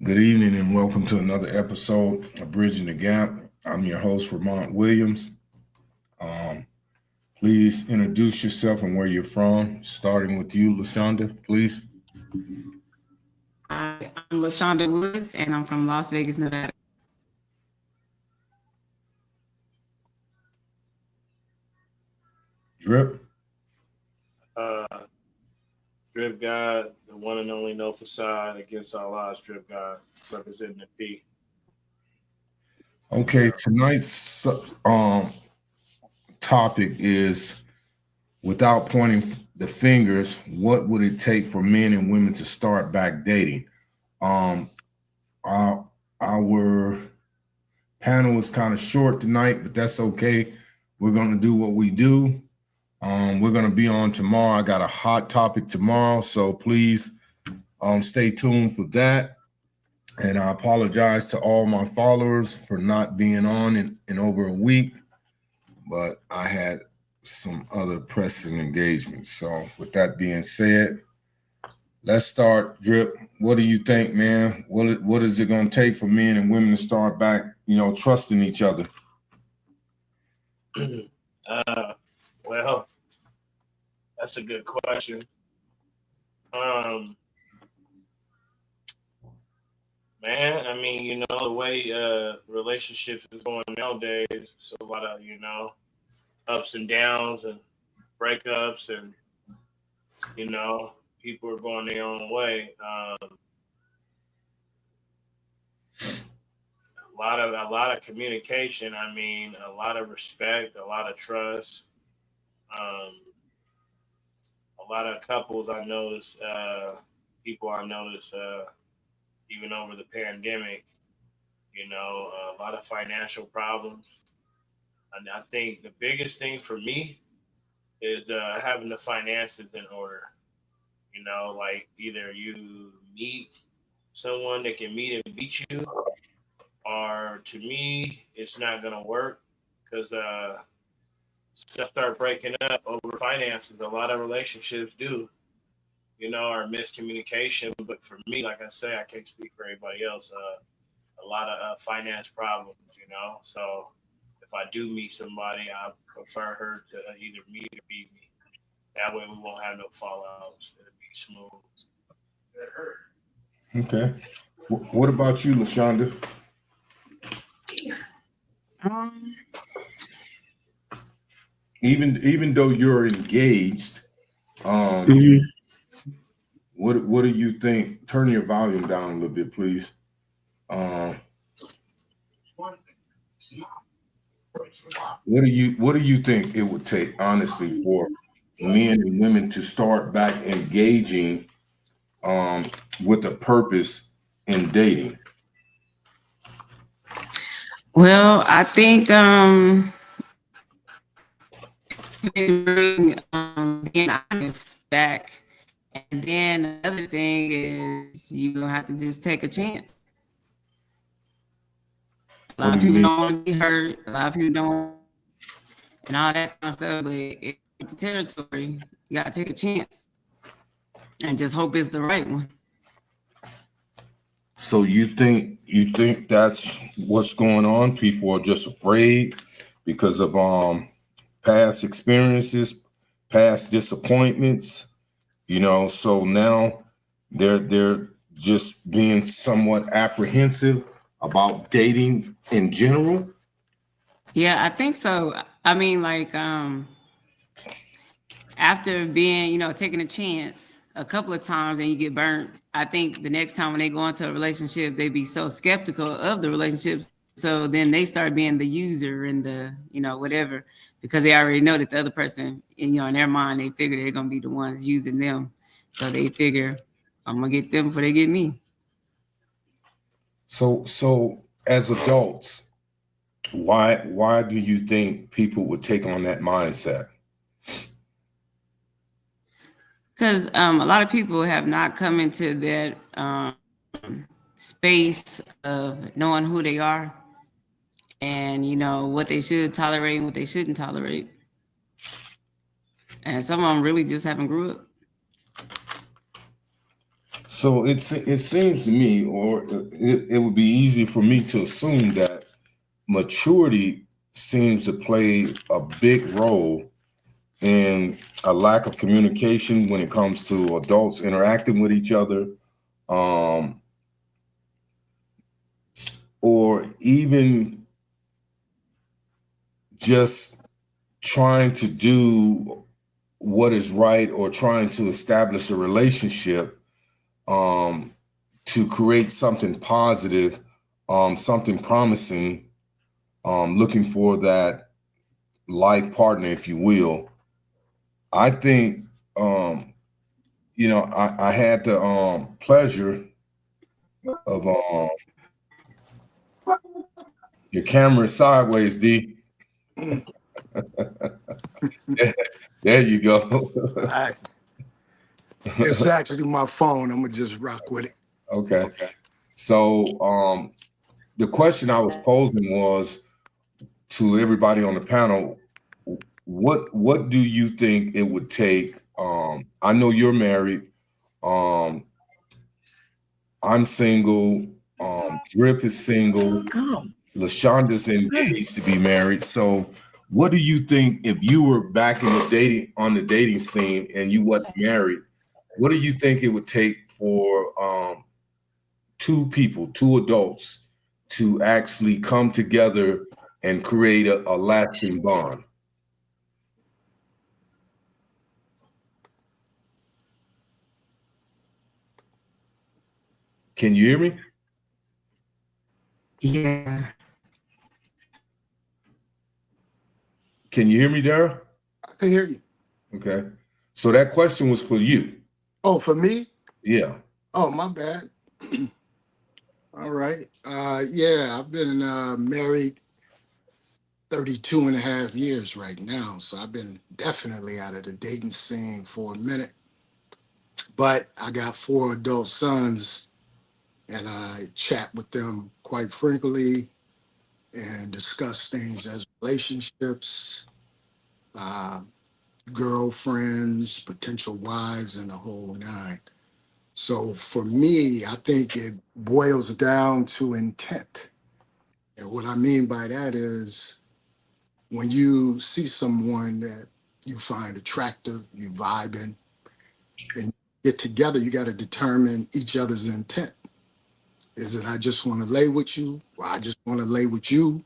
Good evening and welcome to another episode of Bridging the Gap. I'm your host, Ramont Williams. Um, please introduce yourself and where you're from, starting with you, LaShonda, please. Hi, I'm LaShonda Woods, and I'm from Las Vegas, Nevada. Drip. Uh, Drip God, the one and only no facade against all odds. Drip God representing the P. Okay, tonight's topic is without pointing the fingers, what would it take for men and women to start back dating? Um, our, our panel is kind of short tonight, but that's okay. We're going to do what we do. We're going to be on tomorrow. I got a hot topic tomorrow, so please stay tuned for that. And I apologize to all my followers for not being on in over a week, but I had some other pressing engagements. So with that being said, let's start. Drip, what do you think, man? What is it going to take for men and women to start back, trusting each other? Well, that's a good question. Man, I mean, the way relationships is going nowadays, it's a lot of, ups and downs and breakups and, people are going their own way. A lot of communication. I mean, a lot of respect, a lot of trust. Um, a lot of couples I noticed, people I noticed, even over the pandemic, a lot of financial problems. And I think the biggest thing for me is having the finances in order. Like either you meet someone that can meet and beat you, or to me, it's not going to work because stuff start breaking up over finances. A lot of relationships do, or miscommunication. But for me, like I say, I can't speak for everybody else. A lot of finance problems, So if I do meet somebody, I prefer her to either meet or beat me. That way we won't have no fallouts. It'll be smooth. Okay. What about you, LaShonda? Um, Even though you're engaged, um, mhm. what do you think? Turn your volume down a little bit, please. Um, what do you think it would take, honestly, for men and women to start back engaging um, with a purpose in dating? Well, I think bring being honest back, and then another thing is you gonna have to just take a chance. A What lot do of you people mean? don't want to be hurt. A lot of people don't, and all that kind of stuff. But the territory, you gotta take a chance and just hope it's the right one. So you think that's what's going on? People are just afraid because of past experiences, past disappointments, so now they're just being somewhat apprehensive about dating in general. Yeah, I think so. I mean, like, after being, taking a chance a couple of times and you get burnt, I think the next time when they go into a relationship, they be so skeptical of the relationship. So then they start being the user and the, whatever, because they already know that the other person, in their mind, they figure they're gonna be the ones using them. So they figure I'm gonna get them before they get me. So as adults, why do you think people would take on that mindset? Because a lot of people have not come into that space of knowing who they are and what they should tolerate and what they shouldn't tolerate. And some of them really just haven't grew up. So it seems to me, or it would be easy for me to assume that maturity seems to play a big role in a lack of communication when it comes to adults interacting with each other, or even just trying to do what is right or trying to establish a relationship to create something positive, something promising, looking for that life partner, if you will. I think, I had the pleasure of your camera is sideways, D. There you go. It's actually my phone. I'm gonna just rock with it. Okay. So the question I was posing was to everybody on the panel, what do you think it would take? I know you're married. I'm single. Drip is single. LaShonda's engaged to be married. So what do you think if you were back in the dating scene and you wasn't married, what do you think it would take for two adults to actually come together and create a lasting bond? Can you hear me? Yeah. Can you hear me, Dara? I can hear you. Okay. So that question was for you. Oh, for me? Yeah. Oh, my bad. All right. Yeah, I've been married 32 and a half years right now. So I've been definitely out of the dating scene for a minute. But I got 4 adult sons, and I chat with them quite frequently and discuss things as relationships, uh, girlfriends, potential wives, and the whole nine. So for me, I think it boils down to intent. And what I mean by that is when you see someone that you find attractive, you vibing, and get together, you got to determine each other's intent. Is it I just want to lay with you, or I just want to lay with you,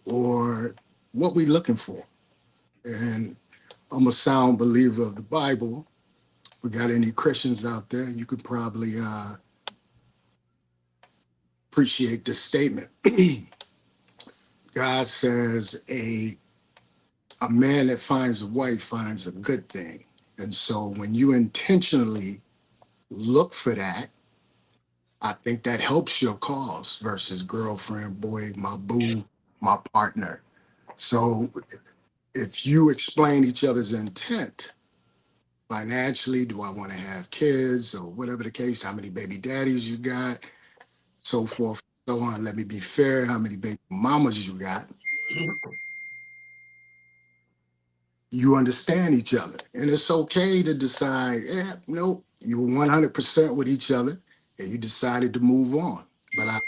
or what we looking for? And I'm a sound believer of the Bible. If we got any Christians out there, you could probably appreciate this statement. God says a man that finds a wife finds a good thing. And so when you intentionally look for that, I think that helps your cause versus girlfriend, boy, my boo, my partner. So if you explain each other's intent financially, do I want to have kids or whatever the case, how many baby daddies you got, so forth, so on. Let me be fair, how many baby mamas you got. You understand each other. And it's okay to decide, yeah, nope, you were 100% with each other and you decided to move on. But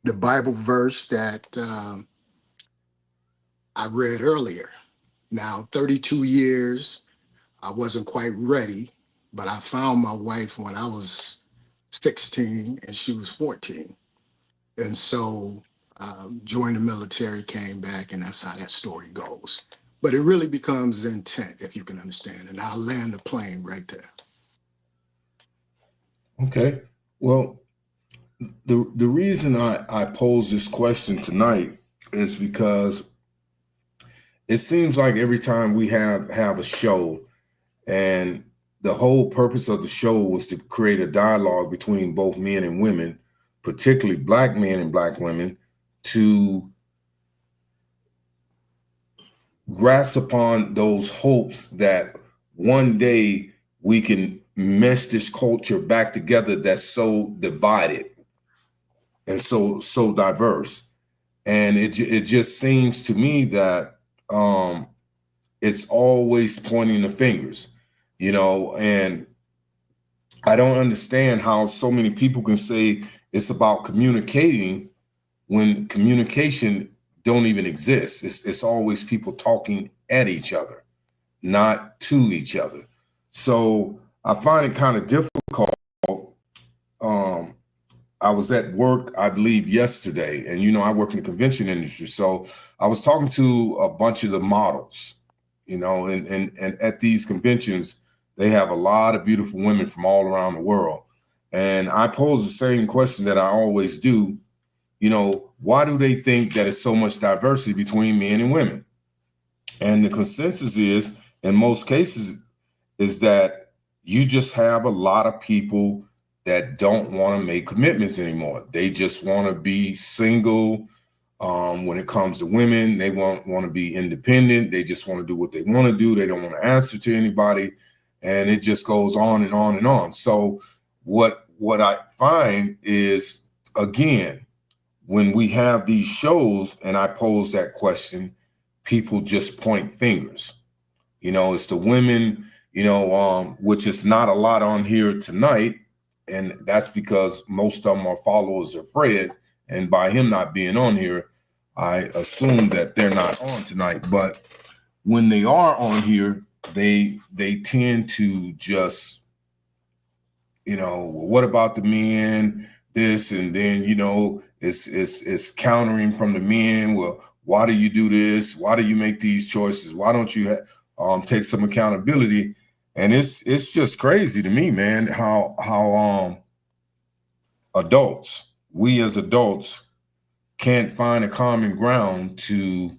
the Bible verse that I read earlier, now 32 years, I wasn't quite ready, but I found my wife when I was 16 and she was 14. And so joined the military, came back, and that's how that story goes. But it really becomes intent, if you can understand. And I'll land the plane right there. Okay. Well, the reason I pose this question tonight is because it seems like every time we have a show, and the whole purpose of the show was to create a dialogue between both men and women, particularly Black men and Black women, to grasp upon those hopes that one day we can mesh this culture back together that's so divided and so diverse. And it just seems to me that it's always pointing the fingers, and I don't understand how so many people can say it's about communicating when communication don't even exist. It's always people talking at each other, not to each other. So I find it kind of difficult. Um, I was at work, I believe, yesterday, and I work in the convention industry. So I was talking to a bunch of the models, and at these conventions, they have a lot of beautiful women from all around the world. And I pose the same question that I always do. Why do they think that it's so much diversity between men and women? And the consensus is, in most cases, is that you just have a lot of people that don't want to make commitments anymore. They just want to be single. When it comes to women, they want to be independent. They just want to do what they want to do. They don't want to answer to anybody. And it just goes on and on and on. So what I find is, again, when we have these shows and I pose that question, people just point fingers. It's the women, which is not a lot on here tonight. And that's because most of them are followers of Fred. And by him not being on here, I assume that they're not on tonight. But when they are on here, they tend to just, well, what about the men? This, and then, it's countering from the men. Well, why do you do this? Why do you make these choices? Why don't you take some accountability? And it's just crazy to me, man, how we as adults can't find a common ground to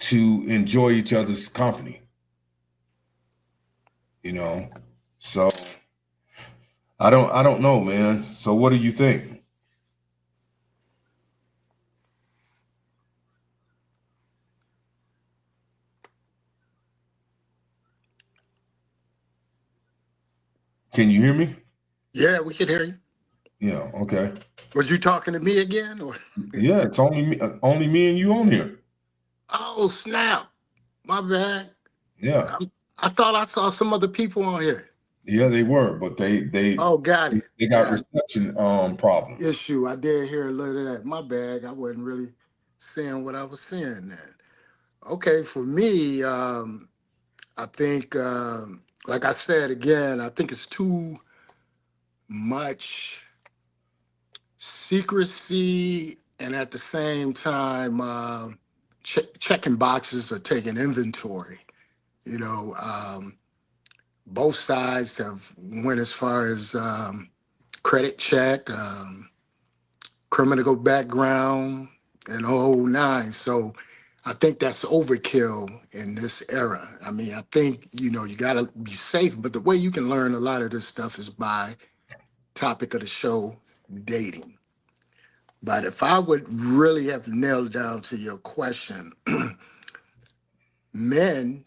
enjoy each other's company. So I don't know, man. So what do you think? Can you hear me? Yeah, we can hear you. Yeah. Okay. Was you talking to me again? Or? Yeah, it's only me and you on here. Oh, snap. My bad. Yeah. I thought I saw some other people on here. Yeah, they were, but they Oh, got it. they got reception problems. Issue. I did hear a little of that. My bad. I wasn't really saying what I was saying then. Okay, for me, I think, like I said again, I think it's too much secrecy, and at the same time, checking boxes or taking inventory. You know, both sides have went as far as credit check, criminal background, and the whole nine. So I think that's overkill in this era. I mean, I think, you got to be safe, but the way you can learn a lot of this stuff is by topic of the show, dating. But if I would really have nailed down to your question, men,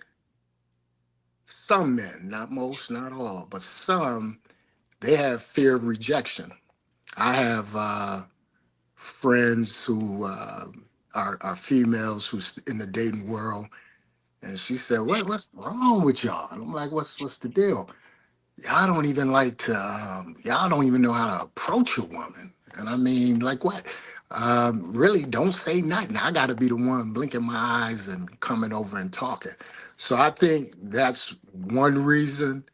some men, not most, not all, but some, they have fear of rejection. I have friends who are females who's in the dating world, and she said, "What's wrong with y'all?" And I'm like, "What's the deal? Y'all don't even like to. Y'all don't even know how to approach a woman." And I mean, like what? Really, don't say nothing. I got to be the one blinking my eyes and coming over and talking. So I think that's one reason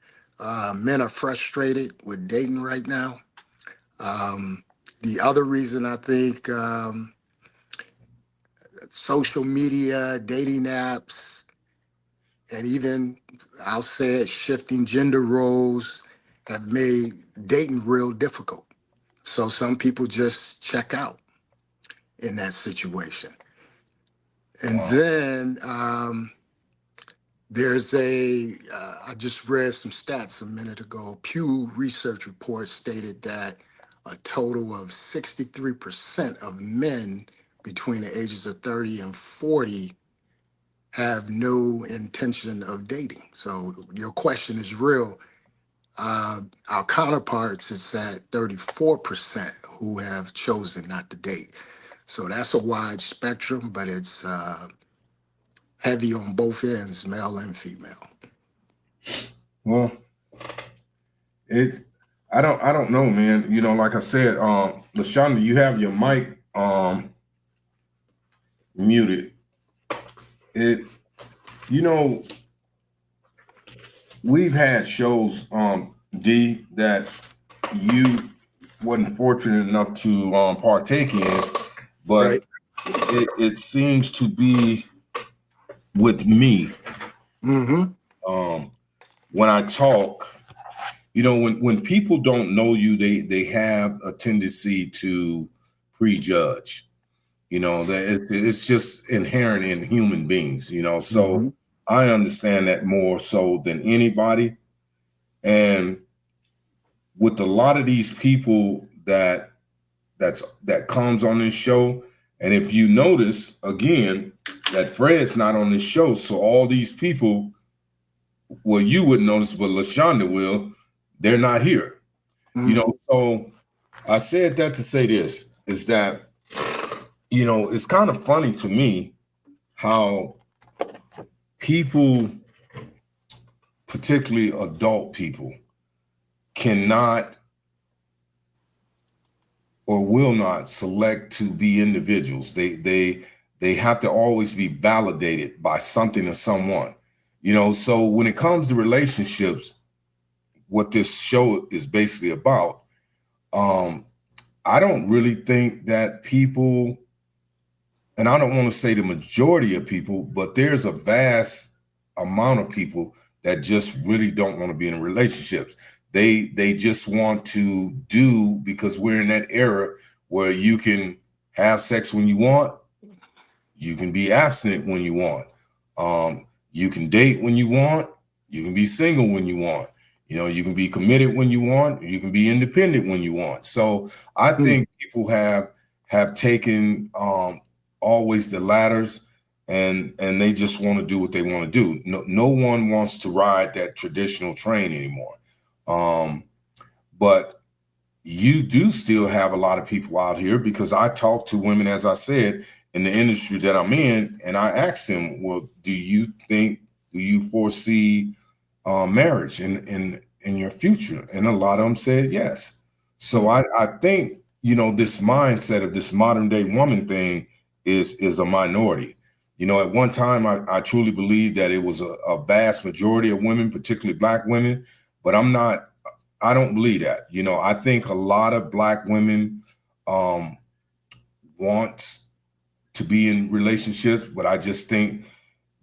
men are frustrated with dating right now. The other reason I think social media, dating apps, and even I'll say it, shifting gender roles have made dating real difficult. So some people just check out in that situation. And Wow. then I just read some stats a minute ago. Pew Research report stated that a total of 63% of men between the ages of 30 and 40 have no intention of dating. So your question is real. Our counterparts is at 34% who have chosen not to date. So that's a wide spectrum, but it's heavy on both ends, male and female. Well, I don't know, man. You know, like I said, LaShonda, you have your mic muted. You know, we've had shows, D, that you wasn't fortunate enough to partake in, but Right. it seems to be with me. Mm-hmm. When I talk, you know, when people don't know you, they have a tendency to prejudge. You know, that it's just inherent in human beings. You know, so Mhm. I understand that more so than anybody. And with a lot of these people that comes on this show, and if you notice again that Fred's not on this show, so all these people, well, you wouldn't notice, but LaShonda will, they're not here. You know, so I said that to say this is that, you know, it's kind of funny to me how people, particularly adult people, cannot or will not select to be individuals. They have to always be validated by something or someone. You know, so when it comes to relationships, what this show is basically about, I don't really think that people, and I don't want to say the majority of people, but there's a vast amount of people that just really don't want to be in relationships. They just want to do, because we're in that era where you can have sex when you want, you can be abstinent when you want, you can date when you want, you can be single when you want, you know, you can be committed when you want, you can be independent when you want. So I think people have taken always the ladders, and they just want to do what they want to do. No one wants to ride that traditional train anymore. But you do still have a lot of people out here, because I talk to women, as I said, in the industry that I'm in, and I asked them, well, do you foresee marriage in your future? And a lot of them said yes. So I think, you know, this mindset of this modern day woman thing is a minority. You know, at one time, I truly believe that it was a vast majority of women, particularly Black women, but I don't believe that. You know, I think a lot of Black women want to be in relationships, but I just think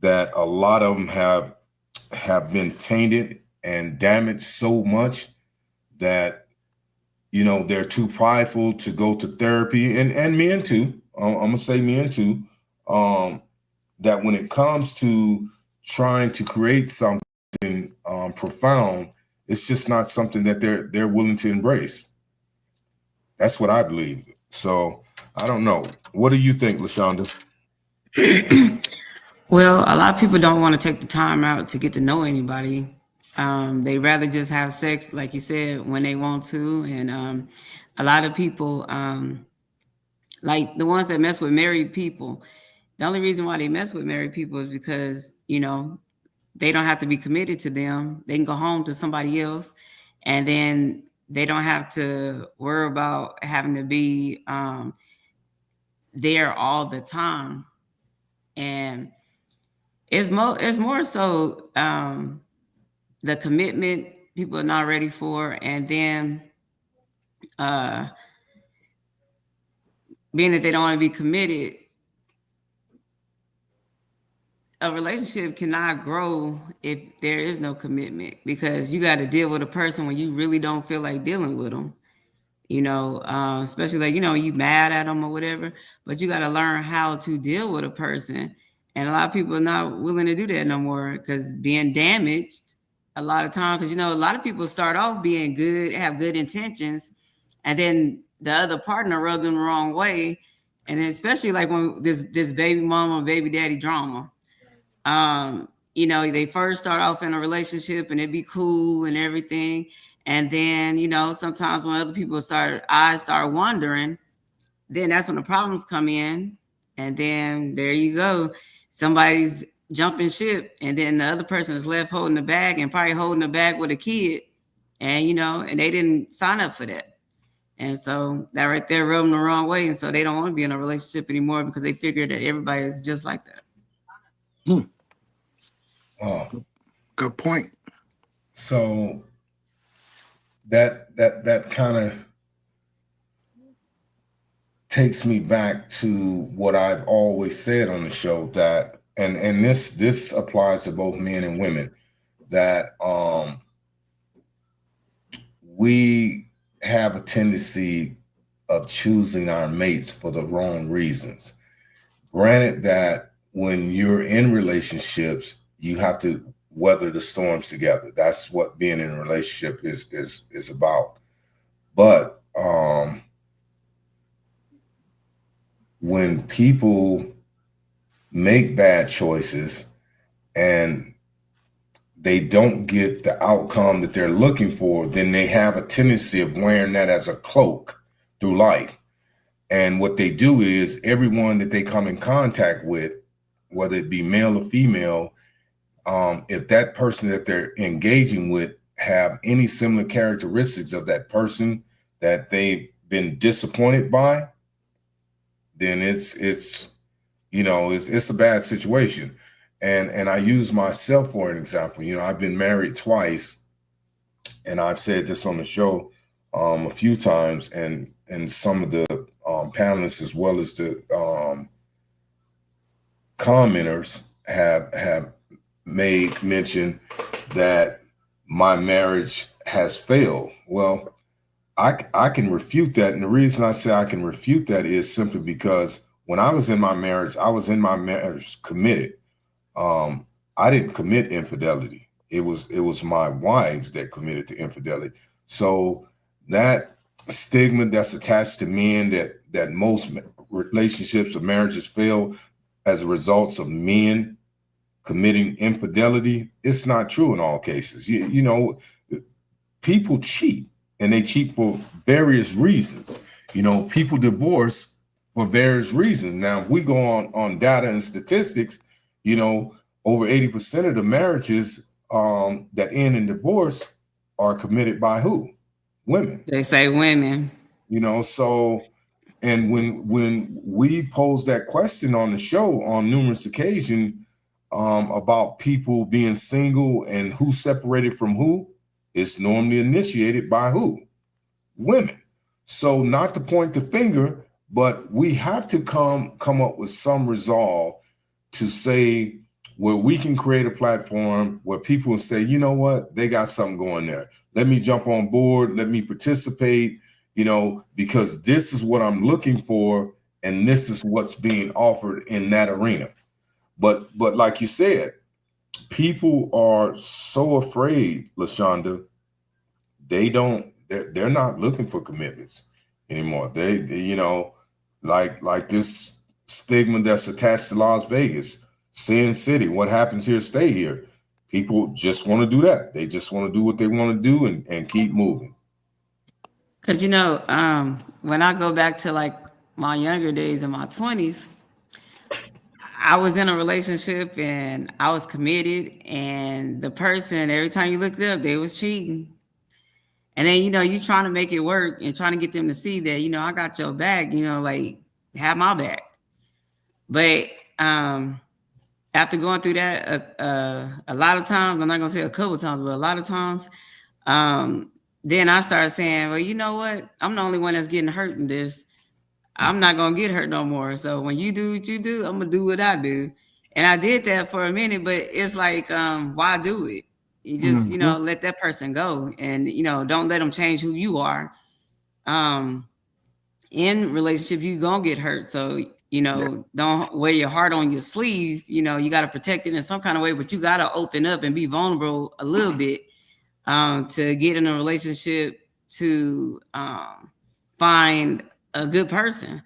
that a lot of them have been tainted and damaged so much that, you know, they're too prideful to go to therapy, and men too. I'm gonna say men too. That when it comes to trying to create something profound, it's just not something that they're willing to embrace. That's what I believe. So I don't know. What do you think, LaShonda? Well, a lot of people don't want to take the time out to get to know anybody. They rather just have sex, like you said, when they want to. And a lot of people, like the ones that mess with married people, the only reason why they mess with married people is because, you know, they don't have to be committed to them. They can go home to somebody else, and then they don't have to worry about having to be there all the time. And it's more so the commitment people are not ready for, and then uh, being that they don't want to be committed. A relationship cannot grow if there is no commitment, because you got to deal with a person when you really don't feel like dealing with them. You know, especially like, you know, you mad at them or whatever, but you got to learn how to deal with a person. And a lot of people are not willing to do that no more, because being damaged a lot of times, because, you know, a lot of people start off being good, have good intentions, and then the other partner rubs them the wrong way. And then especially like when this baby mama, baby daddy drama, you know, they first start off in a relationship and it'd be cool and everything. And then, you know, sometimes when other people eyes start wandering, then that's when the problems come in. And then there you go. Somebody's jumping ship, and then the other person is left holding the bag and probably holding the bag with a kid, and and they didn't sign up for that. And so that right there rubbed them the wrong way. And so they don't want to be in a relationship anymore because they figure that everybody is just like that. Good point. So that kind of takes me back to what I've always said on the show, that and this applies to both men and women, that we have a tendency of choosing our mates for the wrong reasons. Granted that when you're in relationships, you have to weather the storms together. That's what being in a relationship is about. But when people make bad choices and they don't get the outcome that they're looking for, then they have a tendency of wearing that as a cloak through life. And what they do is everyone that they come in contact with, whether it be male or female, if that person that they're engaging with have any similar characteristics of that person that they've been disappointed by, then it's a bad situation. And I use myself for an example. I've been married twice, and I've said this on the show a few times, and some of the panelists as well as the commenters have made mention that my marriage has failed. Well, I can refute that. And the reason I say I can refute that is simply because when I was in my marriage committed. I didn't commit infidelity. It was my wives that committed to infidelity. So that stigma that's attached to men, that most relationships or marriages fail as a result of men committing infidelity, it's not true in all cases. People cheat, and they cheat for various reasons. People divorce for various reasons. Now, if we go on data and statistics, over 80% of the marriages that end in divorce are committed by who? Women. They say women. So, and when we pose that question on the show on numerous occasions about people being single and who separated from who, it's normally initiated by who? Women. So, not to point the finger, but we have to come up with some resolve to say, where we can create a platform where people will say, you know what, they got something going there. Let me jump on board. Let me participate, because this is what I'm looking for. And this is what's being offered in that arena. But like you said, people are so afraid, LaShonda, they're not looking for commitments anymore. They like this stigma that's attached to Las Vegas, Sin City, what happens here, stay here. People just want to do that. They just want to do what they want to do and keep moving. Because, when I go back to like my younger days in my 20s, I was in a relationship and I was committed, and the person, every time you looked up, they was cheating. And then, you trying to make it work and trying to get them to see that, I got your back, like have my back. But after going through that a lot of times, I'm not gonna say a couple of times, but a lot of times, then I started saying, well, you know what? I'm the only one that's getting hurt in this. I'm not gonna get hurt no more. So when you do what you do, I'm gonna do what I do. And I did that for a minute, but it's like, why do it? You just, let that person go, and don't let them change who you are. In relationship, you gonna get hurt. So don't wear your heart on your sleeve. You got to protect it in some kind of way, but you got to open up and be vulnerable a little bit to get in a relationship, to find a good person,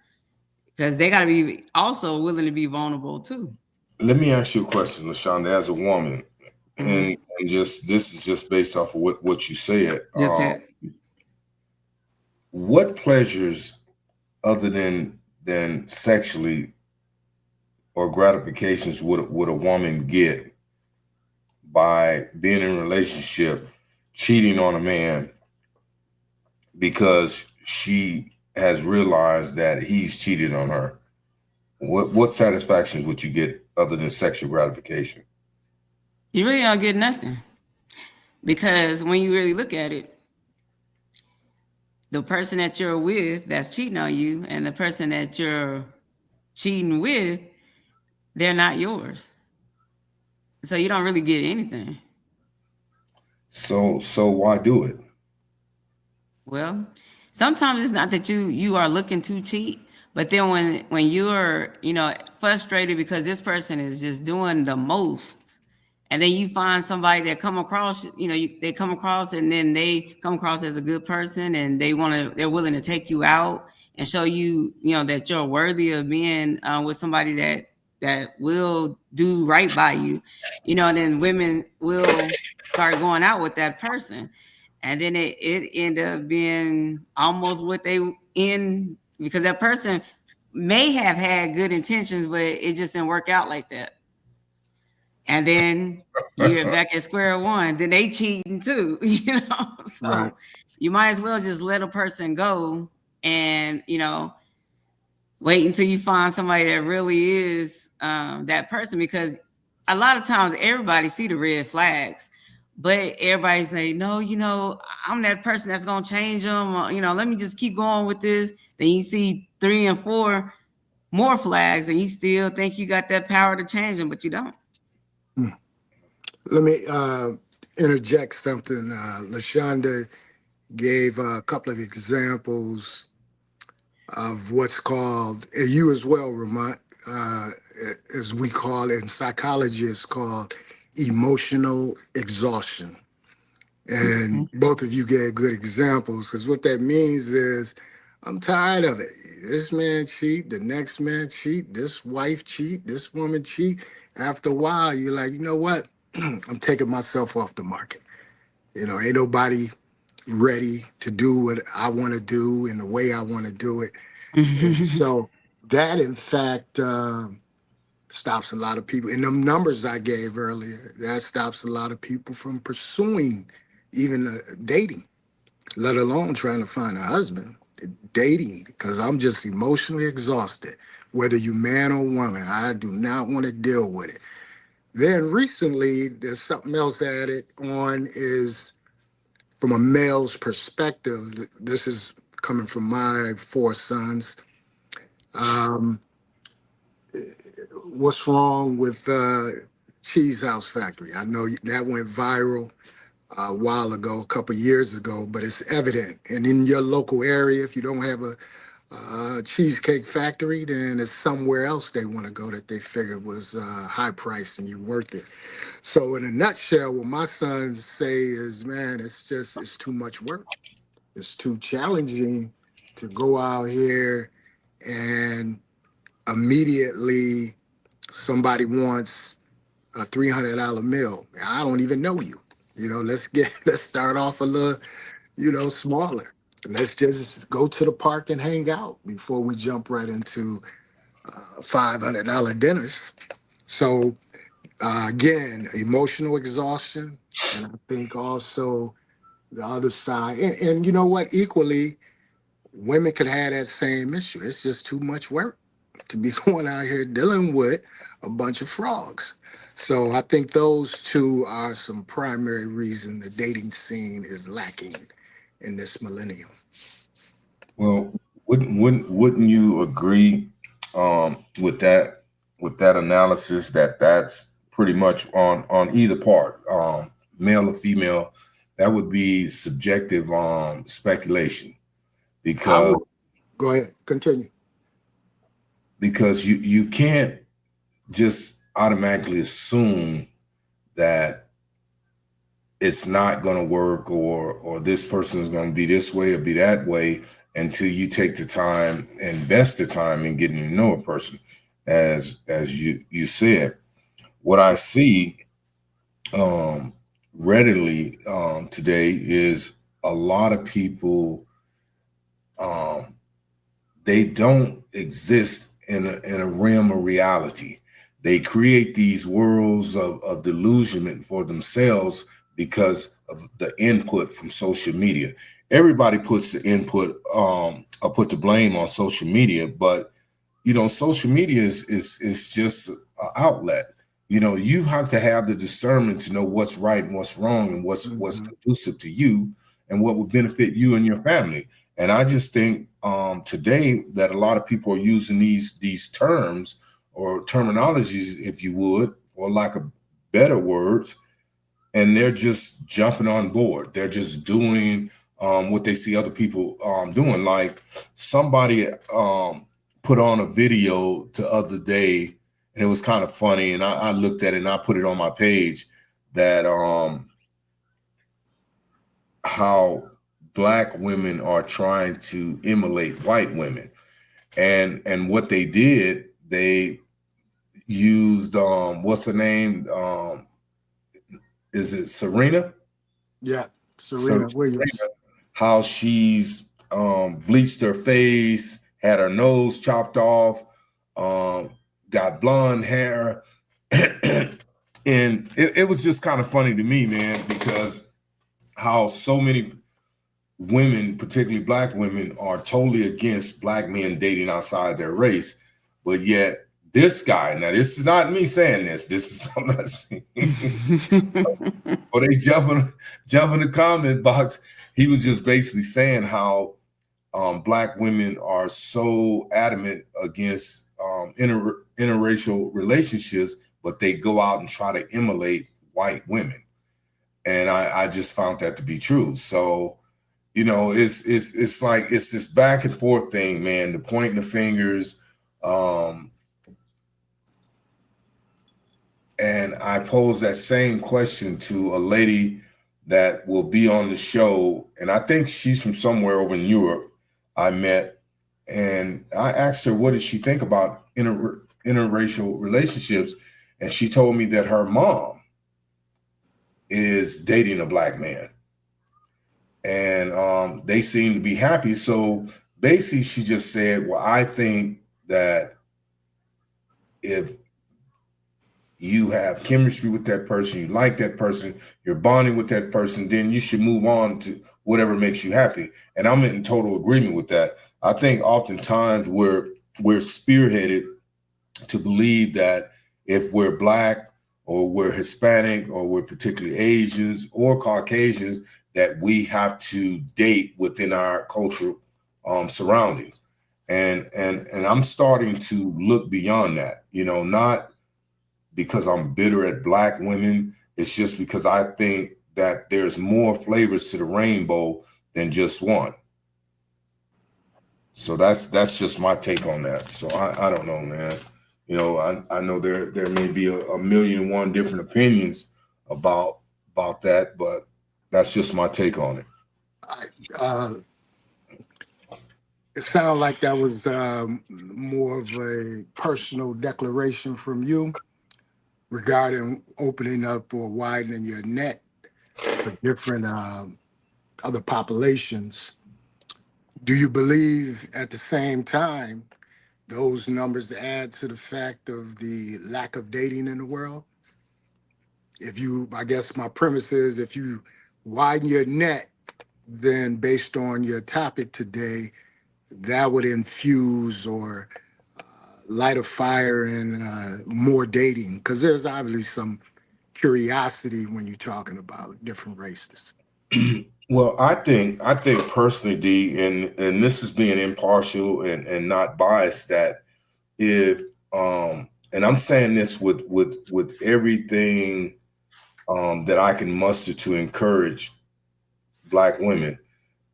because they got to be also willing to be vulnerable too. Let me ask you a question, LaShonda, as a woman, and this is just based off of what you said. What pleasures other than sexually or gratifications would a woman get by being in a relationship, cheating on a man because she has realized that he's cheated on her? What satisfactions would you get other than sexual gratification? You really don't get nothing, because when you really look at it, the person that you're with that's cheating on you and the person that you're cheating with, they're not yours. So you don't really get anything. So why do it? Well, sometimes it's not that you are looking to cheat, but then when you're, frustrated because this person is just doing the most, and then you find somebody that come across, they come across, and then they come across as a good person, and they're willing to take you out and show you, that you're worthy of being with somebody that will do right by you, and then women will start going out with that person. And then it ended up being almost what they in, because that person may have had good intentions, but it just didn't work out like that. And then you're back at square one. Then they cheating too, So Right. you might as well just let a person go and wait until you find somebody that really is that person, because a lot of times everybody see the red flags, but everybody say, no, I'm that person that's going to change them. Let me just keep going with this. Then you see 3 and 4 more flags and you still think you got that power to change them, but you don't. Let me interject something. LaShonda gave a couple of examples of what's called, and you as well, Ramont, as we call it in psychology, it's called emotional exhaustion. And both of you gave good examples, because what that means is, I'm tired of it. This man cheat, the next man cheat, this wife cheat, this woman cheat. After a while, you're like, you know what? I'm taking myself off the market. Ain't nobody ready to do what I want to do in the way I want to do it. And so that, in fact, stops a lot of people. In the numbers I gave earlier, that stops a lot of people from pursuing even dating, let alone trying to find a husband. Dating, because I'm just emotionally exhausted. Whether you man or woman, I do not want to deal with it. Then recently, there's something else added on, is from a male's perspective. This is coming from my 4 sons. What's wrong with Cheese House Factory? I know that went viral a while ago, a couple years ago, but it's evident. And in your local area, if you don't have a cheesecake factory, then it's somewhere else they want to go that they figured was high price and you worth it. So in a nutshell, what my sons say is, man, it's too much work. It's too challenging to go out here and immediately somebody wants a $300 meal. I don't even know you. Let's start off a little, smaller. Let's just go to the park and hang out before we jump right into $500 dinners. So again, emotional exhaustion, and I think also the other side, and you know what? Equally, women could have that same issue. It's just too much work to be going out here dealing with a bunch of frogs. So I think those two are some primary reason the dating scene is lacking in this millennium. Well, wouldn't you agree with that analysis, that's pretty much on either part, male or female, that would be subjective speculation, because Go ahead, continue. because you can't just automatically assume that it's not going to work, or this person is going to be this way or be that way, until you take the time, invest the time in getting to know a person. As you said, what I see readily today is a lot of people, they don't exist in a realm of reality. they create these worlds of delusionment for themselves because of the input from social media. Everybody puts the input, or put the blame on social media, but social media is just an outlet. You have to have the discernment to know what's right and what's wrong and what's conducive to you and what would benefit you and your family. And I just think today that a lot of people are using these terms or terminologies, if you would, for lack of better words, and they're just jumping on board. They're just doing what they see other people doing. Like somebody put on a video the other day, and it was kind of funny, and I looked at it and I put it on my page, that how Black women are trying to emulate white women. And what they did, they used what's her name? Is it Serena? Yeah, Serena Williams. How she's bleached her face, had her nose chopped off, got blonde hair. And it was just kind of funny to me, man, because how so many women, particularly Black women, are totally against Black men dating outside their race. But yet this guy, now this is not me saying this is something I've seen. Or they jump in the comment box. He was just basically saying how Black women are so adamant against interracial relationships, but they go out and try to emulate white women. And I just found that to be true. So, it's like, it's this back and forth thing, man, the pointing the fingers. And I posed that same question to a lady that will be on the show. And I think she's from somewhere over in Europe I met. And I asked her, what did she think about interracial relationships? And she told me that her mom is dating a Black man. And they seem to be happy. So basically she just said, well, I think that if you have chemistry with that person, you like that person, you're bonding with that person, then you should move on to whatever makes you happy. And I'm in total agreement with that. I think oftentimes we're spearheaded to believe that if we're Black or we're Hispanic or we're particularly Asians or Caucasians, that we have to date within our cultural surroundings. And I'm starting to look beyond that, not because I'm bitter at Black women. It's just because I think that there's more flavors to the rainbow than just one. So that's just my take on that. So I don't know, man. I know there may be a million and one different opinions about that, but that's just my take on it. It sounded like that was more of a personal declaration from you regarding opening up or widening your net for different other populations. Do you believe at the same time those numbers add to the fact of the lack of dating in the world? I guess my premise is, if you widen your net, then based on your topic today, that would infuse or light a fire in more dating, because there's obviously some curiosity when you're talking about different races. Well, I think personally, D, and this is being impartial and not biased, that if and I'm saying this with everything that I can muster to encourage Black women,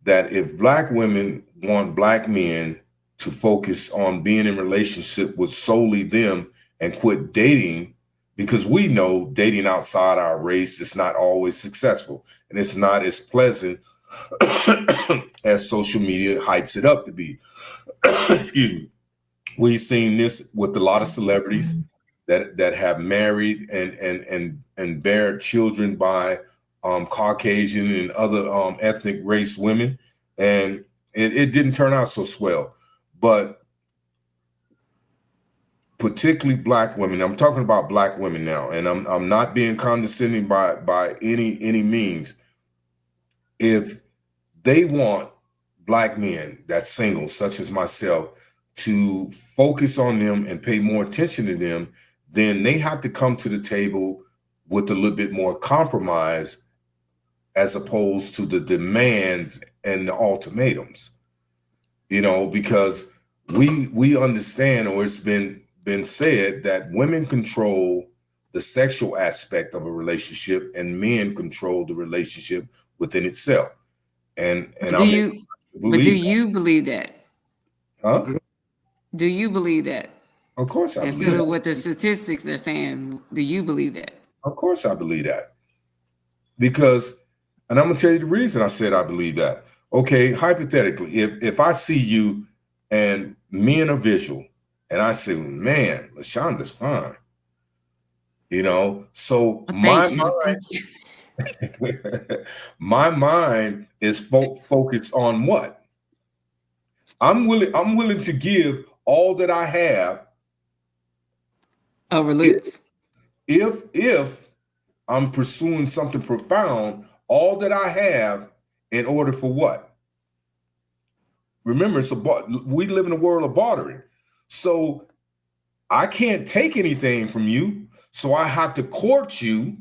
that if Black women want Black men to focus on being in relationship with solely them and quit dating, because we know dating outside our race is not always successful and it's not as pleasant as social media hypes it up to be. Excuse me. We've seen this with a lot of celebrities that have married and bear children by Caucasian and other ethnic race women, and it didn't turn out so swell. But particularly black women. I'm talking about black women now, and I'm not being condescending by any means. If they want black men that's single, such as myself, to focus on them and pay more attention to them, then they have to come to the table with a little bit more compromise as opposed to the demands and the ultimatums. You know, because we understand, or it's been said, that women control the sexual aspect of a relationship and men control the relationship within itself. And But I do you believe that? Huh? Do you believe that? Of course I believe Instead that. of what the statistics are saying, do you believe that? Of course I believe that. Because, and I'm gonna tell you the reason I said I believe that. Okay, hypothetically, if I see you and me in a visual and I say, man, LaShonda's fine. You know, so Well, my thank you. Thank you. my mind is focused on what? I'm willing to give all that I have Over looks. if I'm pursuing something profound, all that I have in order for what? Remember, we live in a world of bartering. So I can't take anything from you. So I have to court you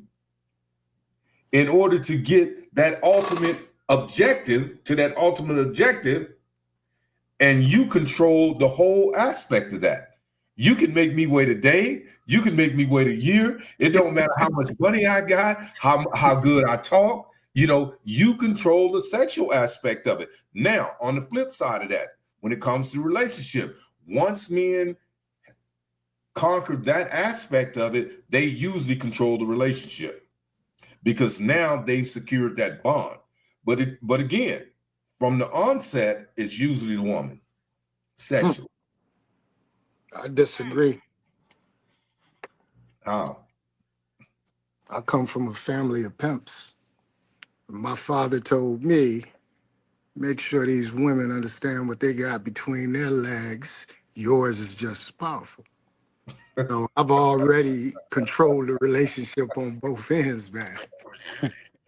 in order to get that ultimate objective, and you control the whole aspect of that. You can make me wait a day, you can make me wait a year. It don't matter how much money I got, how good I talk. You know, you control the sexual aspect of it. Now, on the flip side of that, when it comes to relationship, once men conquer that aspect of it, they usually control the relationship because now they've secured that bond. But again, from the onset, it's usually the woman, sexual. I disagree. How? I come from a family of pimps. My father told me, make sure these women understand what they got between their legs. Yours is just as powerful. So I've already controlled the relationship on both ends, man.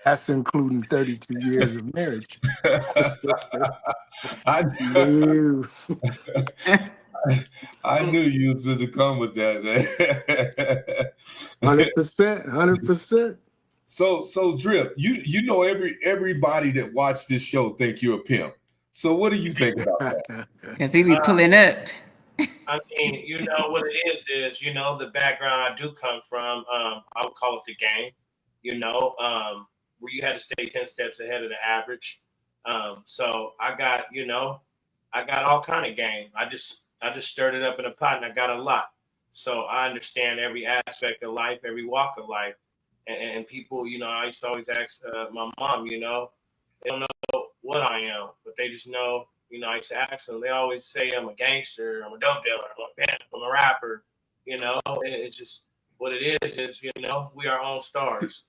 That's including 32 years of marriage. I, No. I knew you was supposed to come with that, man. 100%, 100%. So Drip, you know everybody that watched this show think you're a pimp. So what do you think about that? Because he be pulling up. I mean, you know what it is, you know, the background I do come from, I would call it the game, you know, where you had to stay 10 steps ahead of the average. So I got, you know, I got all kind of game. I just stirred it up in a pot and I got a lot. So I understand every aspect of life, every walk of life. And people, you know, I used to always ask my mom, you know, they don't know what I am, but they just know, you know, I used to ask them. They always say I'm a gangster, I'm a dope dealer, I'm a pimp, I'm a rapper. You know, it's just what it is, you know, we are our own stars.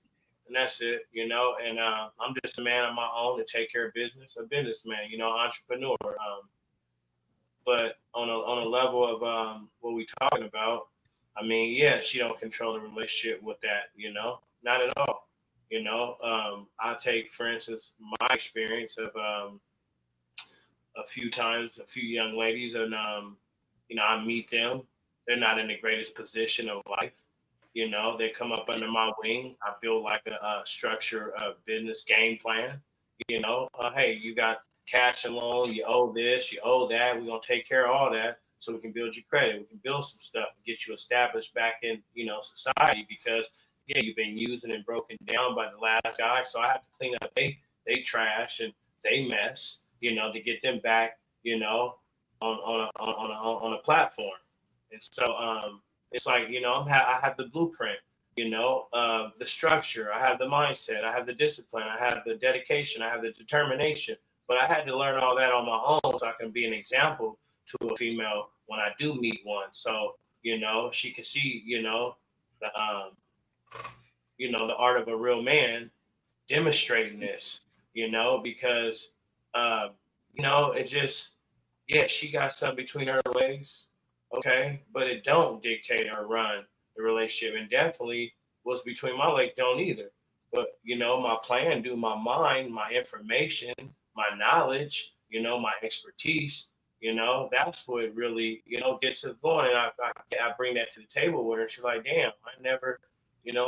And that's it, you know. And I'm just a man on my own to take care of business, a businessman, you know, entrepreneur. But on a level of what we talking about, I mean, yeah, she don't control the relationship with that, you know, not at all. You know, I take, for instance, my experience of a few times, a few young ladies, and you know, I meet them. They're not in the greatest position of life. You know, they come up under my wing. I build like a structure, a business game plan. You know, hey, you got cash and loan, you owe this, you owe that. We're gonna take care of all that so we can build your credit. We can build some stuff and get you established back in, you know, society because yeah, you've been using and broken down by the last guy. So I have to clean up they trash and they mess, you know, to get them back, you know, on a platform. And so it's like, you know, I have the blueprint, you know, the structure, I have the mindset, I have the discipline, I have the dedication, I have the determination. But I had to learn all that on my own so I can be an example to a female when I do meet one. So, you know, she can see, you know, the art of a real man demonstrating this, you know, because, you know, it just, yeah, she got something between her legs. okay, but it don't dictate or run the relationship, and definitely what's between my legs don't either. But my plan, do my mind, my information, my knowledge, my expertise. That's what really gets us going. And I bring that to the table with her. She's like, damn, I never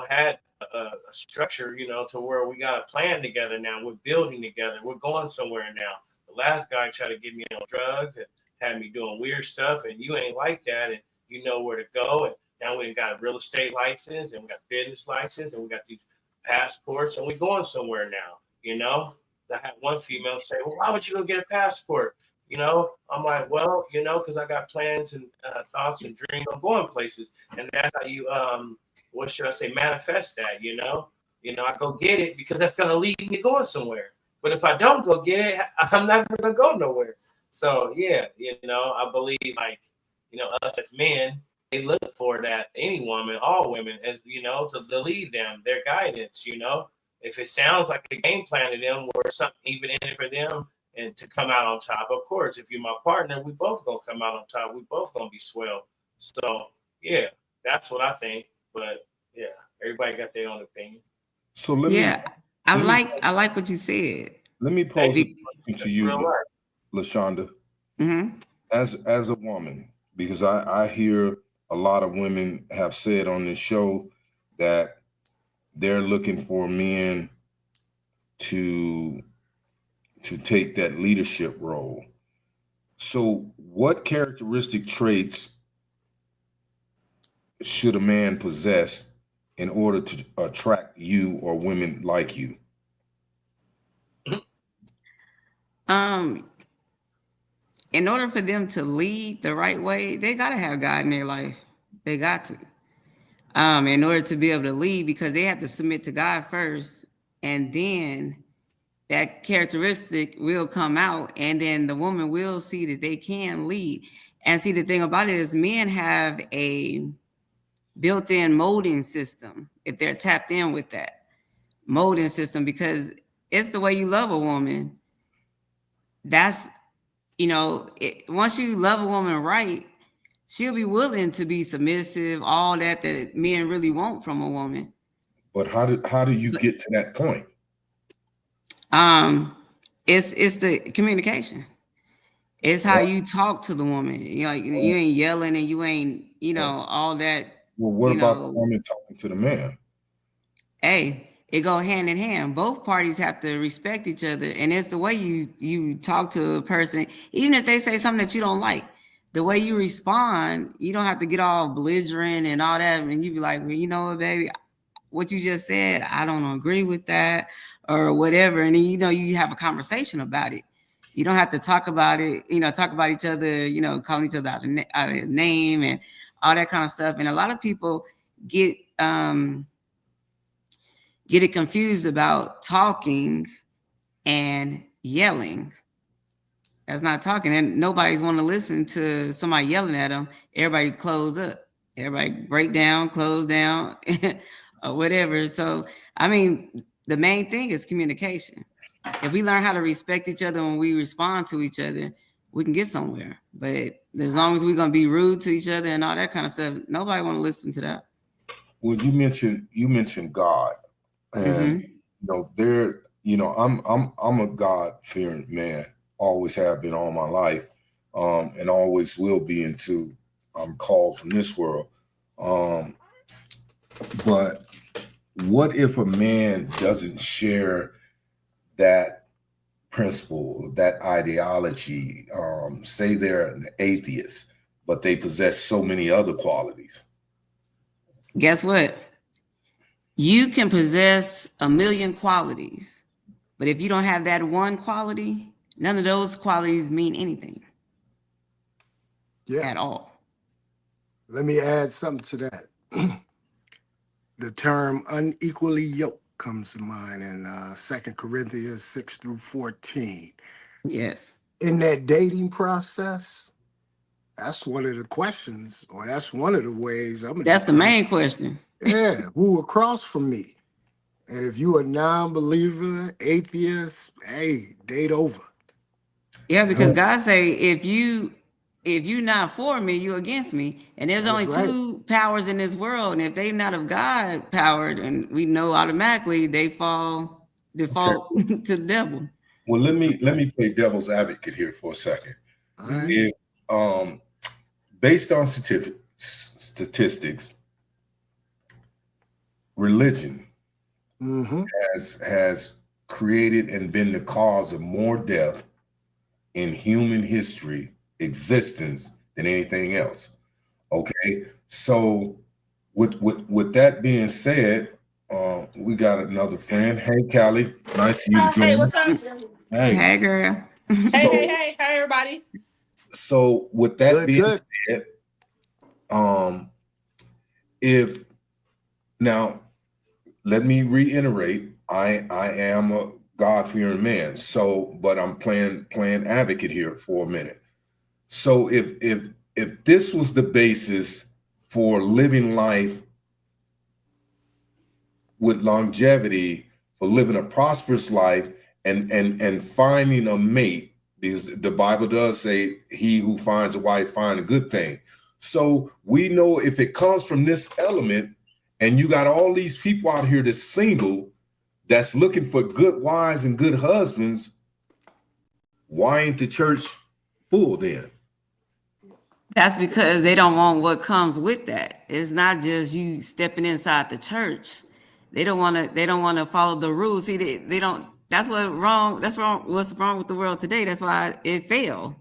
had a structure, to where we got a plan together now. We're building together. We're going somewhere now. The last guy tried to get me on drugs and had me doing weird stuff, and you ain't like that, and you know where to go. And now we got a real estate license, and we got business license, and we got these passports, and we're going somewhere now. I had one female say, "Well, why would you go get a passport?" I'm like, well, because I got plans and thoughts and dreams of going places, and that's how you, what should I say, manifest that. I go get it because that's gonna lead me going somewhere. But if I don't go get it, I'm not gonna go nowhere. So yeah, I believe like, us as men, they look for that, any woman, all women, as to lead them, their guidance. If it sounds like a game plan to them, or something even in it for them, and to come out on top. Of course, if you're my partner, we both gonna come out on top. We both gonna be swell. So yeah, that's what I think. But yeah, everybody got their own opinion. So let Yeah, I me like what you said. let me pose a Be- question to you, Real life. LaShonda, Mhm. as a woman, because I hear a lot of women have said on this show that they're looking for men to take that leadership role. So what characteristic traits should a man possess in order to attract you or women like you? In order for them to lead the right way, they gotta have God in their life. They got to. In order to be able to lead, because they have to submit to God first, and then that characteristic will come out, and then the woman will see that they can lead. And see, the thing about it is, men have a built-in molding system if they're tapped in with that molding system, because it's the way you love a woman. That's once you love a woman right, she'll be willing to be submissive, all that men really want from a woman. But how do you get to that point? It's the communication. It's how you talk to the woman. You ain't yelling, and you ain't all that. Well, what about the woman talking to the man? Hey, it go hand in hand. Both parties have to respect each other, and it's the way you talk to a person, even if they say something that you don't like. The way you respond, you don't have to get all belligerent and all that, and you be like, well, you know what, baby, what you just said, I don't agree with that, or whatever. And then you have a conversation about it. You don't have to talk about it, talk about each other, calling each other out of name and all that kind of stuff. And a lot of people get it confused about talking and yelling. That's not talking, and nobody's want to listen to somebody yelling at them. Everybody close up. Everybody break down, close down, or whatever. So, I mean, the main thing is communication. If we learn how to respect each other when we respond to each other, we can get somewhere. But as long as we're going to be rude to each other and all that kind of stuff, nobody want to listen to that. Well, you mentioned God, and I'm a God-fearing man. Always have been all my life, and always will be until I'm called from this world. But what if a man doesn't share that principle, that ideology? Say they're an atheist, but they possess so many other qualities. Guess what? You can possess a million qualities, but if you don't have that one quality, none of those qualities mean anything at all. Let me add something to that. The term unequally yoked comes to mind in 2 Corinthians 6-14. Yes. In that dating process, that's one of the questions, or that's one of the ways I'm gonna That's the main question. Yeah, who across from me? And if you a non-believer, atheist, hey, date over. Yeah, because God say if you if you're not for me, you against me. And there's That's only right. two powers in this world. And if they not of God powered, and we know automatically they default to the devil. Well, let me play devil's advocate here for a second. All right. If based on statistics, religion Mm-hmm. has created and been the cause of more death in human history existence than anything else. Okay, so with that being said, we got another friend. Hey, Callie, nice of you to Hey, join what's us. up? Hey, Hey, girl. Hey, so hey, everybody. so with that Good, being good. said, if now let me reiterate, I am a God-fearing man. So, but I'm playing advocate here for a minute. So if this was the basis for living life with longevity, for living a prosperous life and finding a mate, because the Bible does say he who finds a wife find a good thing. So we know if it comes from this element, and you got all these people out here that's single, that's looking for good wives and good husbands, why ain't the church full then? That's because they don't want what comes with that. It's not just you stepping inside the church. They don't want to follow the rules. See, they don't. That's what's wrong with the world today. That's why it failed,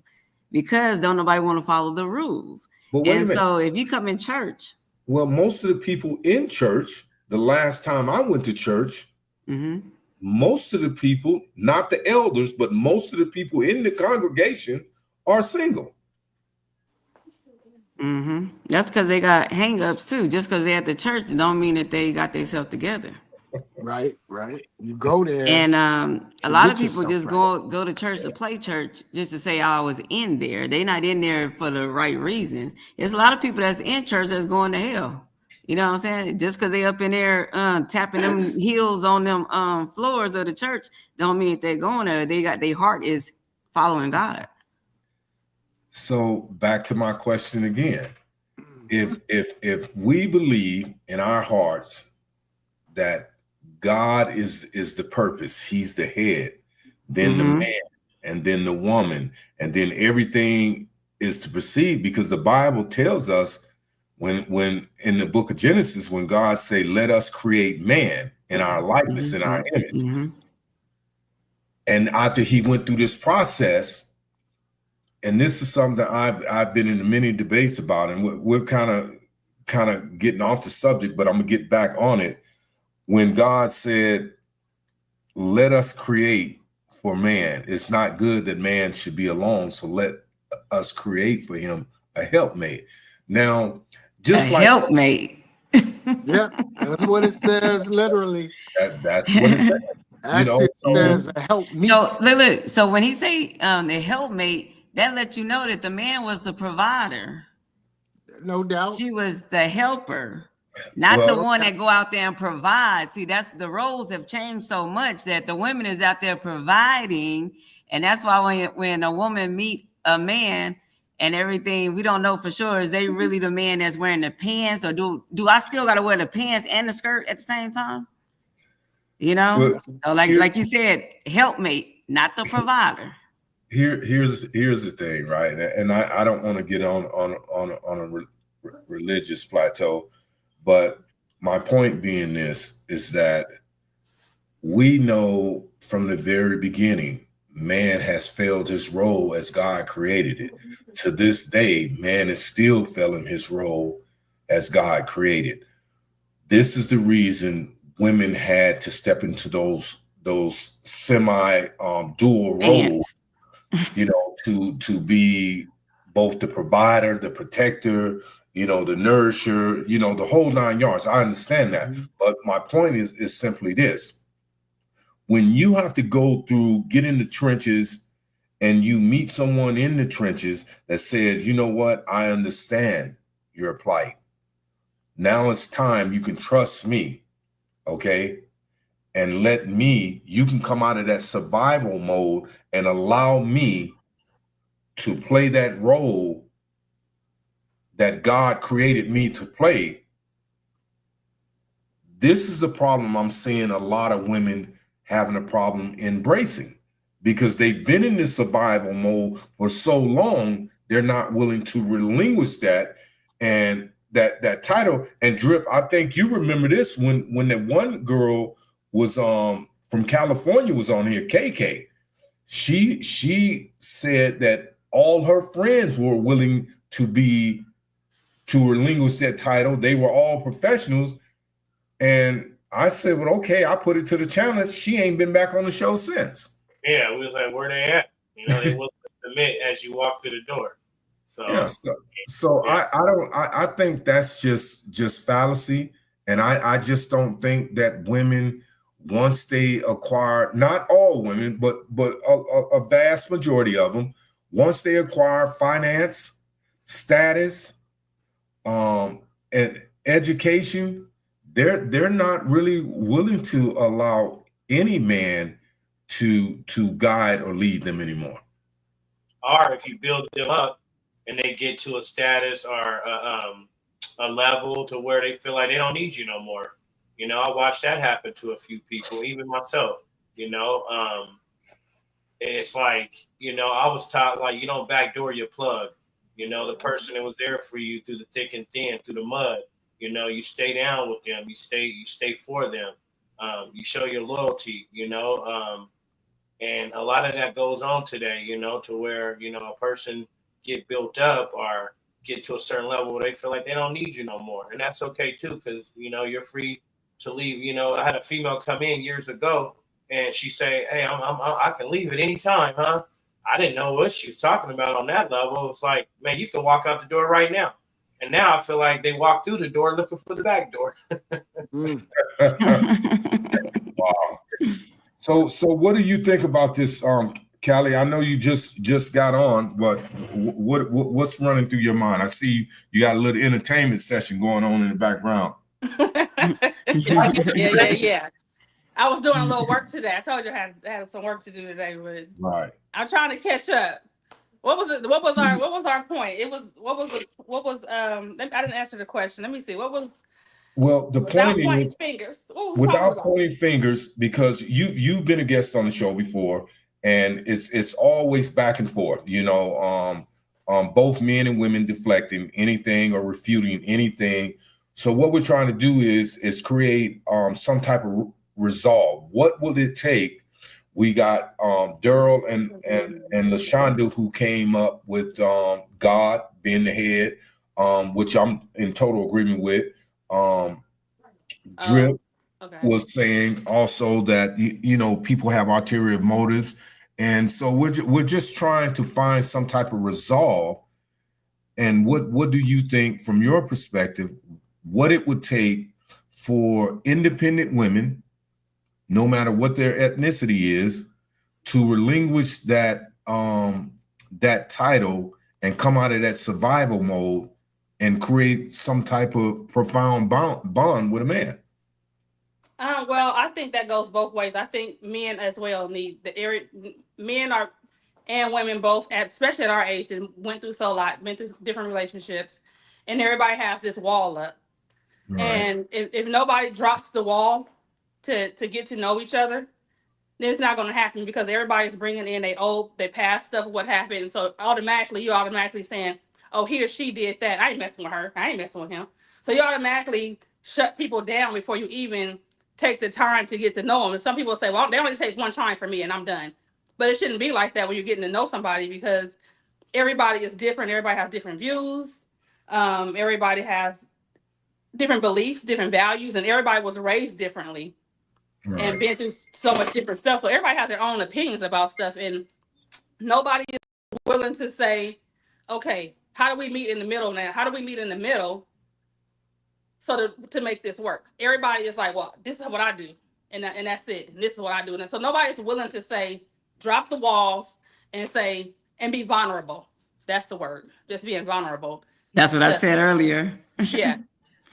because don't nobody want to follow the rules. But wait a And minute. so if you come in church, Well, most of the people in church, the last time I went to church, mhm, most of the people, not the elders, but most of the people in the congregation are single. that's because they got hangups too. Just because they're at the church don't mean that they got themselves together. Right, right. You go there. And a to lot get of people yourself just right. go to church to play church just to say I was in there. They're not in there for the right reasons. There's a lot of people that's in church that's going to hell. You know what I'm saying? Just because they up in there tapping them heels on them floors of the church don't mean that they're going there. They got their heart is following God. So back to my question again. If we believe in our hearts that God is the purpose, he's the head, then the man, and then the woman, and then everything is to proceed, because the Bible tells us when in the book of Genesis, when God say, let us create man in our likeness, in our image. And after he went through this process, and this is something that I've been in many debates about, and we're kind of getting off the subject, but I'm gonna get back on it. When God said, let us create for man, it's not good that man should be alone, so let us create for him a helpmate. Now, just like helpmate. Yeah, that's what it says literally. That's what it says. Actually, it says a help me. So look. So when he say the helpmate, that lets you know that the man was the provider. No doubt. She was the helper, not the one that go out there and provide. See, that's the roles have changed so much that the women is out there providing, and that's why when a woman meet a man and everything, we don't know for sure, is they really the man that's wearing the pants, or do I still got to wear the pants and the skirt at the same time? You know, so like you said, helpmate, not the provider. Here's the thing, right? And I don't want to get on a religious plateau, but my point being this is that we know from the very beginning, man has failed his role as God created it. To this day, man is still failing his role as God created. This is the reason women had to step into those semi dual roles, you know, to be both the provider, the protector, you know, the nourisher, you know, the whole 9 yards. I understand that. But my point is simply this. When you have to go through, get in the trenches, and you meet someone in the trenches that says, you know what, I understand your plight. Now it's time, you can trust me, okay? And let me, you can come out of that survival mode and allow me to play that role that God created me to play, this is the problem I'm seeing a lot of women having a problem embracing, because they've been in this survival mode for so long, they're not willing to relinquish that. And that title. And Drip, I think you remember this when that one girl was from California was on here, KK. She said that all her friends were willing to relinquish that title. They were all professionals. And I said, well, okay, I put it to the challenge. She ain't been back on the show since. Yeah, we was like, where they at? You know, they wasn't submit as you walk through the door. So Yeah, so yeah. I think that's just fallacy. And I just don't think that women, once they acquire, not all women, but a vast majority of them, once they acquire finance, status, and education, they're not really willing to allow any man to guide or lead them anymore. Or if you build them up and they get to a status or a level to where they feel like they don't need you no more. You know, I watched that happen to a few people, even myself. You know, it's like, you know, I was taught, like, you don't backdoor your plug. You know, the person that was there for you through the thick and thin, through the mud. You know, you stay down with them. You stay for them. You show your loyalty. You know, and a lot of that goes on today. You know, to where, you know, a person get built up or get to a certain level where they feel like they don't need you no more, and that's okay too, because, you know, you're free to leave. You know, I had a female come in years ago, and she say, "Hey, I can leave at any time, huh?" I didn't know what she was talking about on that level. It's like, man, you can walk out the door right now. And now I feel like they walk through the door looking for the back door. Wow. So what do you think about this, Callie? I know you just got on, but what's running through your mind? I see you got a little entertainment session going on in the background. Yeah. I was doing a little work today. I told you I had some work to do today, but Right. I'm trying to catch up. What was it? What was our point? It was I didn't answer the question. Let me see. What was Well, the without point pointing is, fingers? What was we talking without about? pointing fingers, because you've been a guest on the show before, and it's always back and forth. You know, both men and women deflecting anything or refuting anything. So what we're trying to do is create some type of resolve. What will it take? We got Daryl and LaShonda, who came up with God being the head, which I'm in total agreement with. Drip Okay. was saying also that you know, people have ulterior motives, and so we're just trying to find some type of resolve. And what do you think, from your perspective, what it would take for independent women, no matter what their ethnicity is, to relinquish that that title and come out of that survival mode and create some type of profound bond with a man? Well, I think that goes both ways. I think men as well need the area. Men are and women both, especially at our age, that went through so a lot, been through different relationships, and everybody has this wall up. Right. And if nobody drops the wall to get to know each other, then it's not going to happen, because everybody's bringing in their past stuff, what happened. So you're automatically saying, oh, he or she did that. I ain't messing with her. I ain't messing with him. So you automatically shut people down before you even take the time to get to know them. And some people say, well, they only take one time for me and I'm done. But it shouldn't be like that when you're getting to know somebody, because everybody is different. Everybody has different views. Everybody has different beliefs, different values, and everybody was raised differently. Right. And been through so much different stuff. So everybody has their own opinions about stuff, and nobody is willing to say, okay, how do we meet in the middle now? How do we meet in the middle so to make this work? Everybody is like, well, this is what I do, and that's it. And this is what I do. And so nobody's willing to say, drop the walls and say, and be vulnerable. That's the word. Just being vulnerable. That's what I said earlier. Yeah.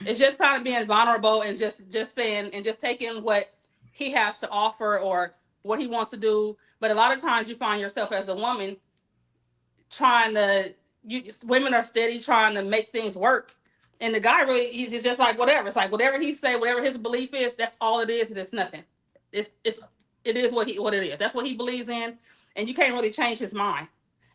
It's just kind of being vulnerable and just saying and just taking what he has to offer or what he wants to do. But a lot of times you find yourself as a woman trying to women are steady trying to make things work. And the guy really, he's just like, whatever. It's like, whatever he say, whatever his belief is, that's all it is. And it's nothing. It is what it is. That's what he believes in. And you can't really change his mind.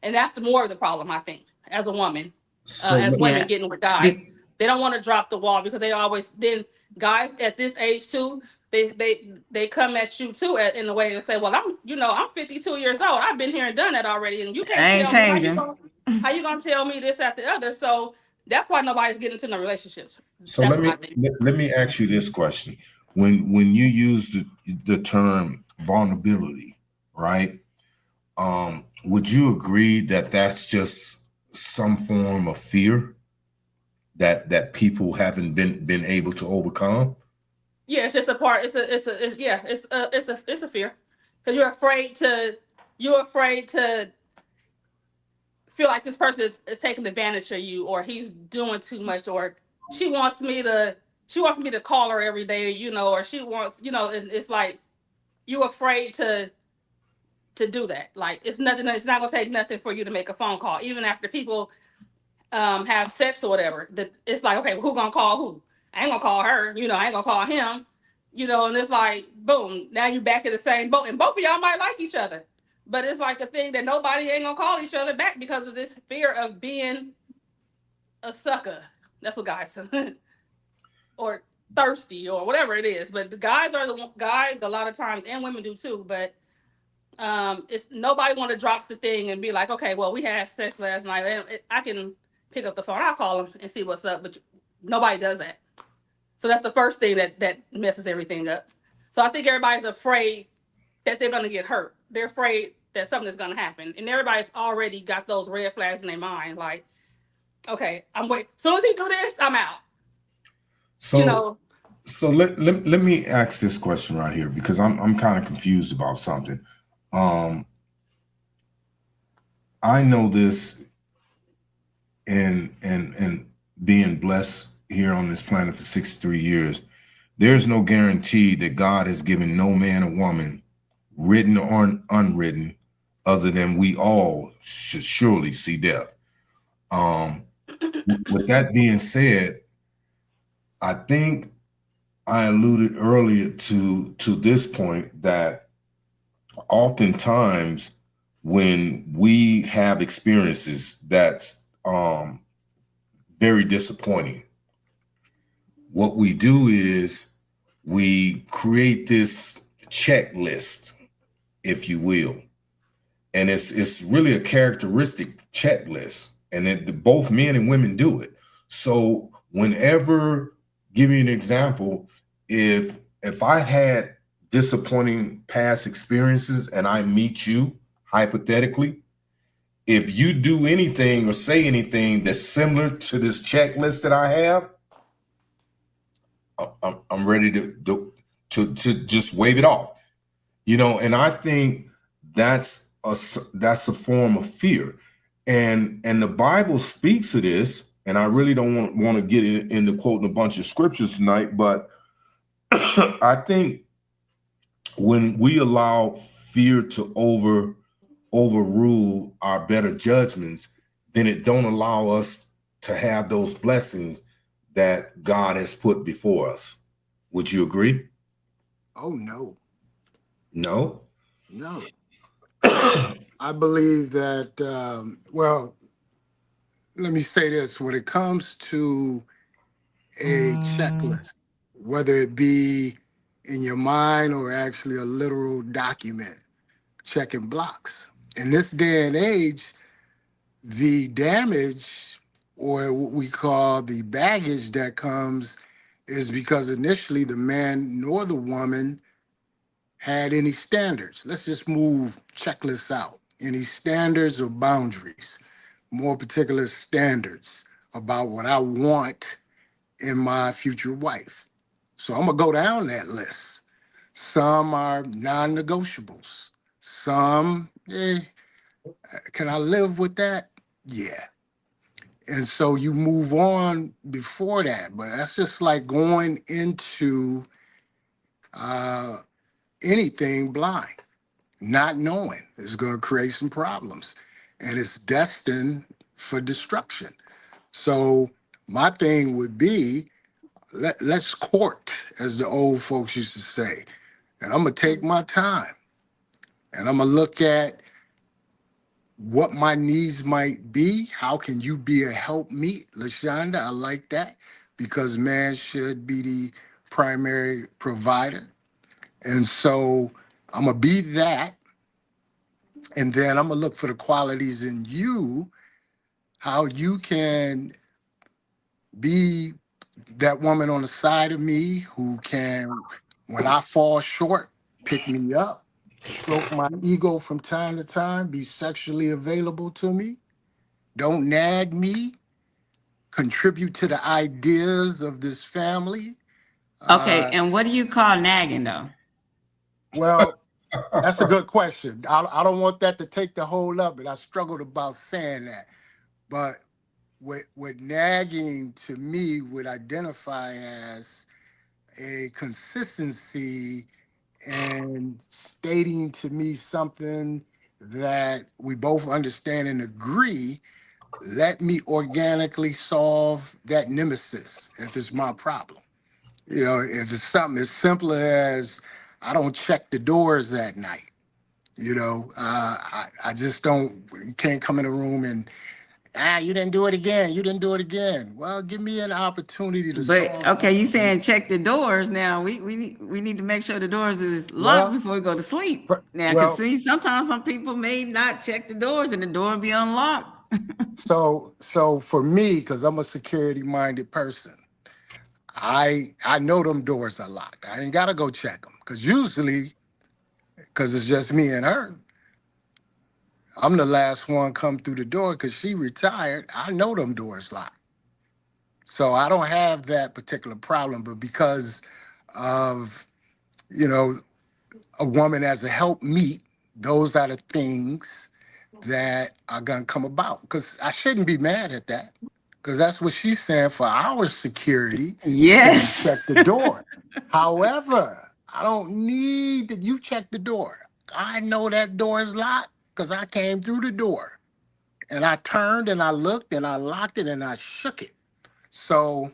And that's the more of the problem, I think, as a woman, So as let- women Yeah. getting with guys. They don't want to drop the wall because they always, then guys at this age too, they come at you too in a way and say, well, I'm 52 years old. I've been here and done that already. And you can't I ain't tell me changing. how you gonna tell me this at the other. So that's why nobody's getting into no relationships. So That's let me my thing. let me ask you this question: when you use the term vulnerability, right? Would you agree that that's just some form of fear that people haven't been able to overcome? Yeah, it's just a part. It's a fear because you're afraid to feel like this person is taking advantage of you, or he's doing too much, or she wants me to call her every day, or she wants, it's like you're afraid to do that. Like it's not gonna take nothing for you to make a phone call, even after people have sex or whatever. That it's like, okay, who gonna call who? I ain't gonna call her, I ain't gonna call him, and it's like, boom, now you back in the same boat. And both of y'all might like each other. But it's like a thing that nobody ain't gonna call each other back because of this fear of being a sucker. That's what guys or thirsty or whatever it is. But the guys are the guys a lot of times, and women do too, but it's nobody want to drop the thing and be like, okay, well, we had sex last night, and I can pick up the phone, I'll call him and see what's up, but nobody does that. So that's the first thing that messes everything up. So I think everybody's afraid that they're going to get hurt. They're afraid that something is going to happen, and everybody's already got those red flags in their mind, like, okay, I'm waiting. As soon as he do this, I'm out. So so let me ask this question right here, because I'm kind of confused about something. I know this, and being blessed here on this planet for 63 years, there's no guarantee that God has given no man or woman, written or unwritten, other than we all should surely see death. With that being said, I think I alluded earlier to this point that oftentimes when we have experiences that's very disappointing, what we do is we create this checklist, if you will, and it's really a characteristic checklist, and both men and women do it. So whenever, give you an example, if I've had disappointing past experiences and I meet you, hypothetically, if you do anything or say anything that's similar to this checklist that I have, I'm ready to just wave it off, and I think that's a form of fear, and the Bible speaks to this, and I really don't want to get into quoting a bunch of scriptures tonight, but I think when we allow fear to overrule our better judgments, then it don't allow us to have those blessings that God has put before us. Would you agree? Oh, no. No. I believe that, well, let me say this. When it comes to a checklist, whether it be in your mind or actually a literal document, checking blocks. In this day and age, the damage, or what we call the baggage that comes, is because initially the man nor the woman had any standards. Let's just move checklists out. Any standards or boundaries, more particular standards about what I want in my future wife. So I'm gonna go down that list. Some are non-negotiables. Some, can I live with that? Yeah. And so you move on before that, but that's just like going into anything blind, not knowing is going to create some problems. And it's destined for destruction. So my thing would be, let's court, as the old folks used to say. And I'm going to take my time and I'm going to look at what my needs might be. How can you be a helpmeet? LaShonda, I like that, because man should be the primary provider. And so I'm going to be that. And then I'm going to look for the qualities in you, how you can be that woman on the side of me who can, when I fall short, pick me up, stroke my ego from time to time, be sexually available to me, don't nag me, contribute to the ideas of this family. Okay, and what do you call nagging though? Well, that's a good question. I don't want that to take the whole of it. I struggled about saying that. But what nagging to me would identify as a consistency and stating to me something that we both understand and agree, let me organically solve that nemesis if it's my problem. You know, if it's something as simple as I don't check the doors at night, you know, I just don't, you can't come in a room and, you didn't do it again. You didn't do it again. Well, give me an opportunity to But solve. okay, you saying check the doors now. We need to make sure the doors is locked Well, before we go to sleep. Now, because well, see, sometimes some people may not check the doors and the door will be unlocked. so for me, because I'm a security-minded person, I know them doors are locked. I ain't gotta go check them because usually, because it's just me and her, I'm the last one come through the door because she retired. I know them doors locked, so I don't have that particular problem. But because of, you know, a woman as a helpmeet, those are the things that are gonna come about. Because I shouldn't be mad at that, because that's what she's saying for our security. Can Yes. check the door. However, I don't need that you check the door. I know that door is locked because I came through the door and I turned and I looked and I locked it and I shook it. So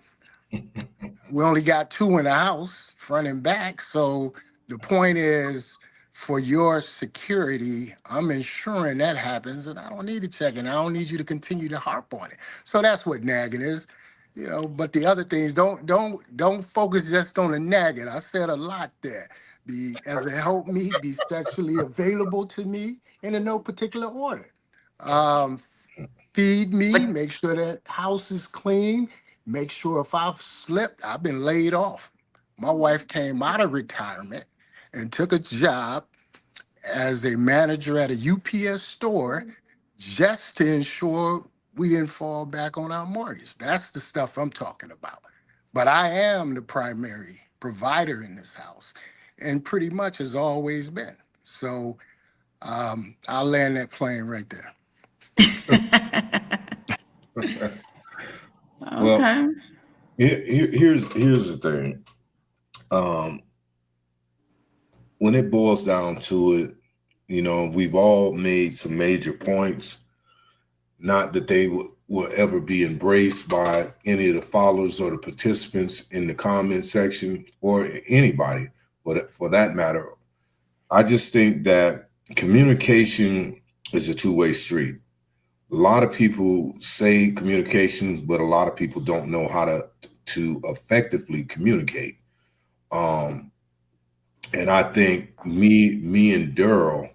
we only got two in the house, front and back. So the point is, for your security, I'm ensuring that happens, and I don't need to check it. I don't need you to continue to harp on it. So that's what nagging is, you know. But the other things, don't focus just on the nagging. I said a lot there. Be as a help me, be sexually available to me, and in no particular order. Um, Feed me, But make sure that house is clean, make sure if I've slipped, I've been laid off. My wife came out of retirement and took a job as a manager at a UPS store just to ensure we didn't fall back on our mortgage. That's the stuff I'm talking about. But I am the primary provider in this house and pretty much has always been. So I'll land that plane right there. Well, okay. here's the thing. When it boils down to it, you know, we've all made some major points. Not that they will ever be embraced by any of the followers or the participants in the comment section or anybody, but for that matter, I just think that communication is a two-way street. A lot of people say communication, but a lot of people don't know how to effectively communicate. And I think me and Daryl,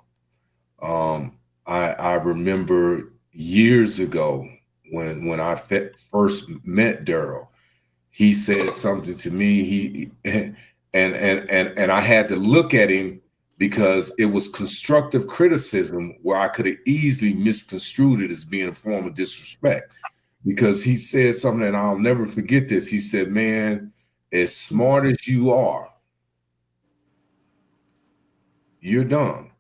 I remember years ago when I first met Daryl, he said something to me. And I had to look at him because it was constructive criticism where I could have easily misconstrued it as being a form of disrespect. Because he said something, and I'll never forget this. He said, "Man, as smart as you are, you're dumb."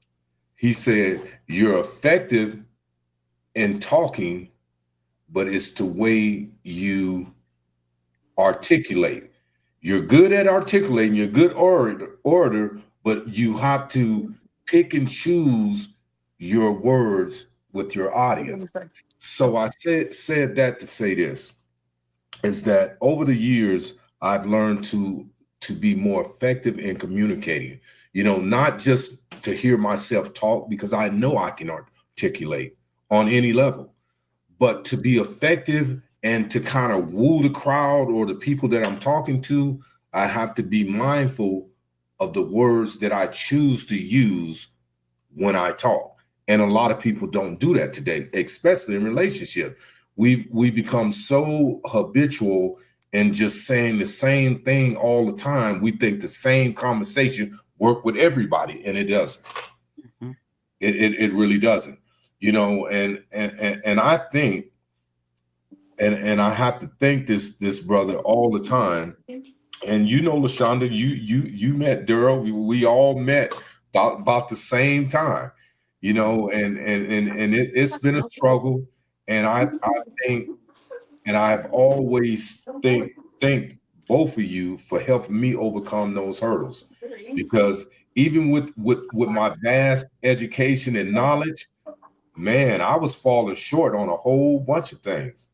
He said, "You're effective in talking, but it's the way you articulate. You're good at articulating, you're a good orator, but you have to pick and choose your words with your audience." So I said that to say this is that over the years I've learned to be more effective in communicating. You know, not just to hear myself talk because I know I can articulate on any level, but to be effective and to kind of woo the crowd or the people that I'm talking to, I have to be mindful of the words that I choose to use when I talk. And a lot of people don't do that today, especially in relationship. We become so habitual in just saying the same thing all the time. We think the same conversation work with everybody, and it doesn't. Mhm. It really doesn't. You know, and I think, and I have to thank this brother all the time. And you know, LaShonda, you met Daryl. We all met about the same time, you know, and it's been a struggle. And I think, and I've always thank both of you for helping me overcome those hurdles, because even with my vast education and knowledge, man, I was falling short on a whole bunch of things,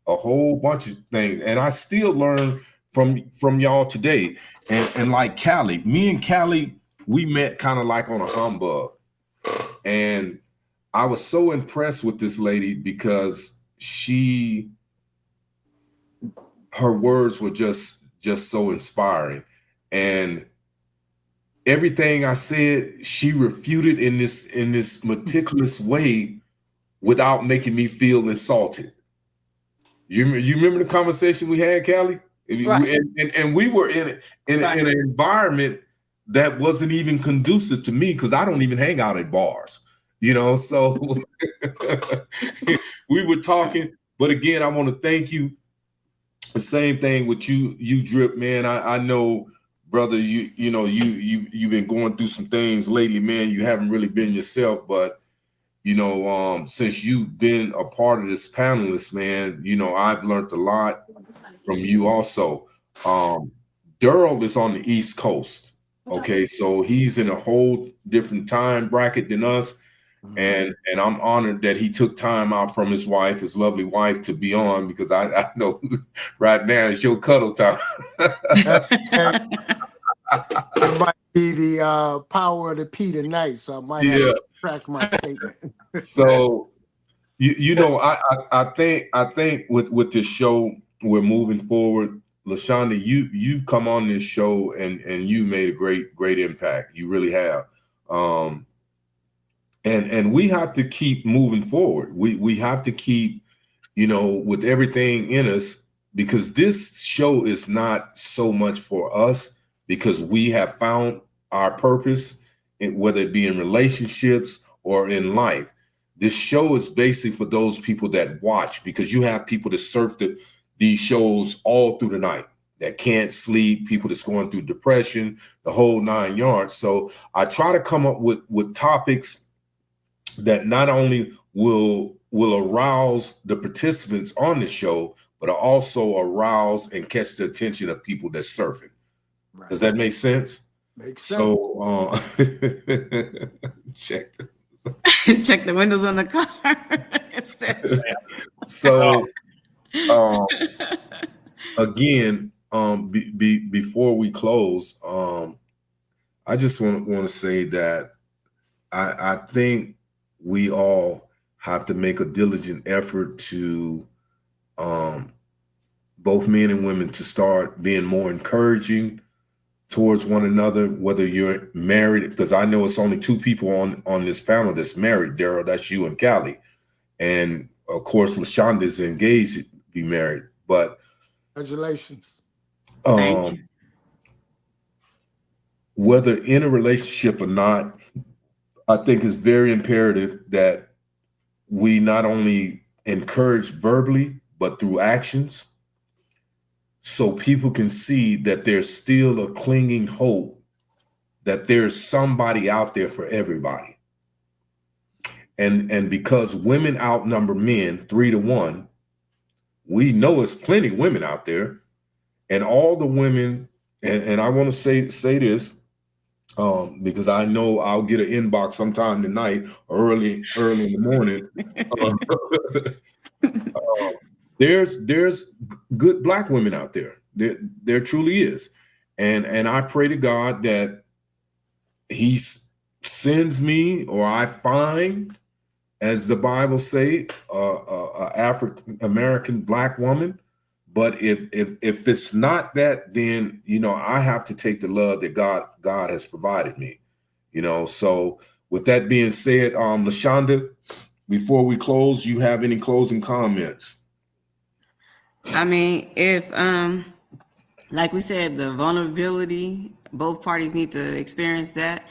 and I still learn from y'all today. And like Callie, me and Callie, we met kind of like on a humbug, and I was so impressed with this lady because her words were just so inspiring, and everything I said she refuted in this meticulous way without making me feel insulted. You remember the conversation we had, Callie? Right. And we were Right. in an environment that wasn't even conducive to me because I don't even hang out at bars, you know. So we were talking, but again, I want to thank you. The same thing with you, Drip, man. I know, brother, you know, you've been going through some things lately, man. You haven't really been yourself, but you know, since you've been a part of this panelist, man, you know, I've learned a lot from you also. Daryl is on the East Coast. Okay, so he's in a whole different time bracket than us. And I'm honored that he took time out from his wife, his lovely wife, to be on, because I know right now is your cuddle time. It might be the power of the P tonight, so I might have to track my statement. So you know, I think with this show we're moving forward. LaShonda, you've come on this show and you made a great impact. You really have. And we have to keep moving forward. We have to keep, you know, with everything in us, because this show is not so much for us, because we have found our purpose, whether it be in relationships or in life. This show is basically for those people that watch, because you have people that surf these shows all through the night that can't sleep, people that's going through depression, the whole 9 yards. So I try to come up with topics that not only will arouse the participants on the show, but also arouse and catch the attention of people that's surfing. Right. Does that make sense? Makes sense. So check. Check the windows on the car. So again, before we close, I just want to say that I think we all have to make a diligent effort to both men and women to start being more encouraging towards one another, whether you're married, because I know it's only 2 people on this panel that's married. Daryl, that's you and Callie. And of course, LaShonda is engaged to be married. But Congratulations. Thank you. Whether in a relationship or not, I think it's very imperative that we not only encourage verbally, but through actions, so people can see that there's still a clinging hope, that there's somebody out there for everybody. And because women outnumber men 3-1, we know it's plenty of women out there, and all the women, and I want to say this, because I know I'll get an inbox sometime tonight, or early in the morning. There's good black women out there. There truly is, and I pray to God that He sends me, or I find, as the Bible say, a African American black woman. But if it's not that, then I have to take the love that God has provided me. So with that being said, LaShonda, before we close, you have any closing comments? I mean, if like we said, the vulnerability, both parties need to experience that.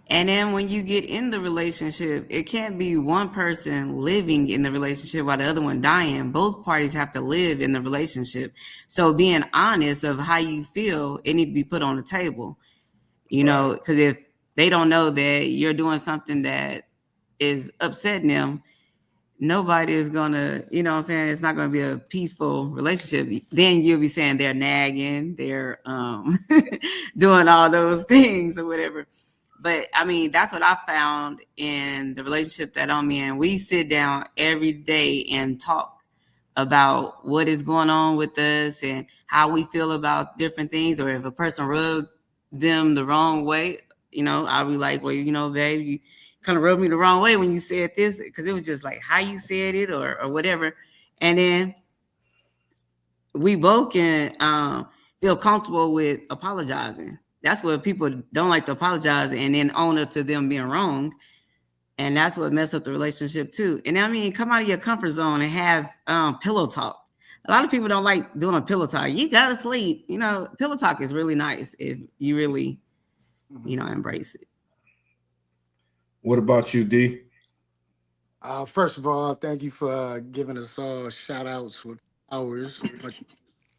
And then when you get in the relationship, it can't be one person living in the relationship while the other one dying. Both parties have to live in the relationship. So being honest of how you feel, it need to be put on the table. Because if they don't know that you're doing something that is upsetting them, nobody is gonna, what I'm saying, it's not gonna be a peaceful relationship. Then you'll be saying they're nagging, they're doing all those things or whatever. But I mean, that's what I found in the relationship that I'm in. We sit down every day and talk about what is going on with us and how we feel about different things, or if a person rubbed them the wrong way, I'll be like, well, babe, you kind of rubbed me the wrong way when you said this, because it was just like how you said it or whatever. And then we both can feel comfortable with apologizing. That's what people don't like to apologize and then own up to them being wrong. And that's what messed up the relationship too. And I mean, come out of your comfort zone and have pillow talk. A lot of people don't like doing a pillow talk. You gotta sleep. Pillow talk is really nice if you really, embrace it. What about you, D? First of all, thank you for giving us all shout outs with hours.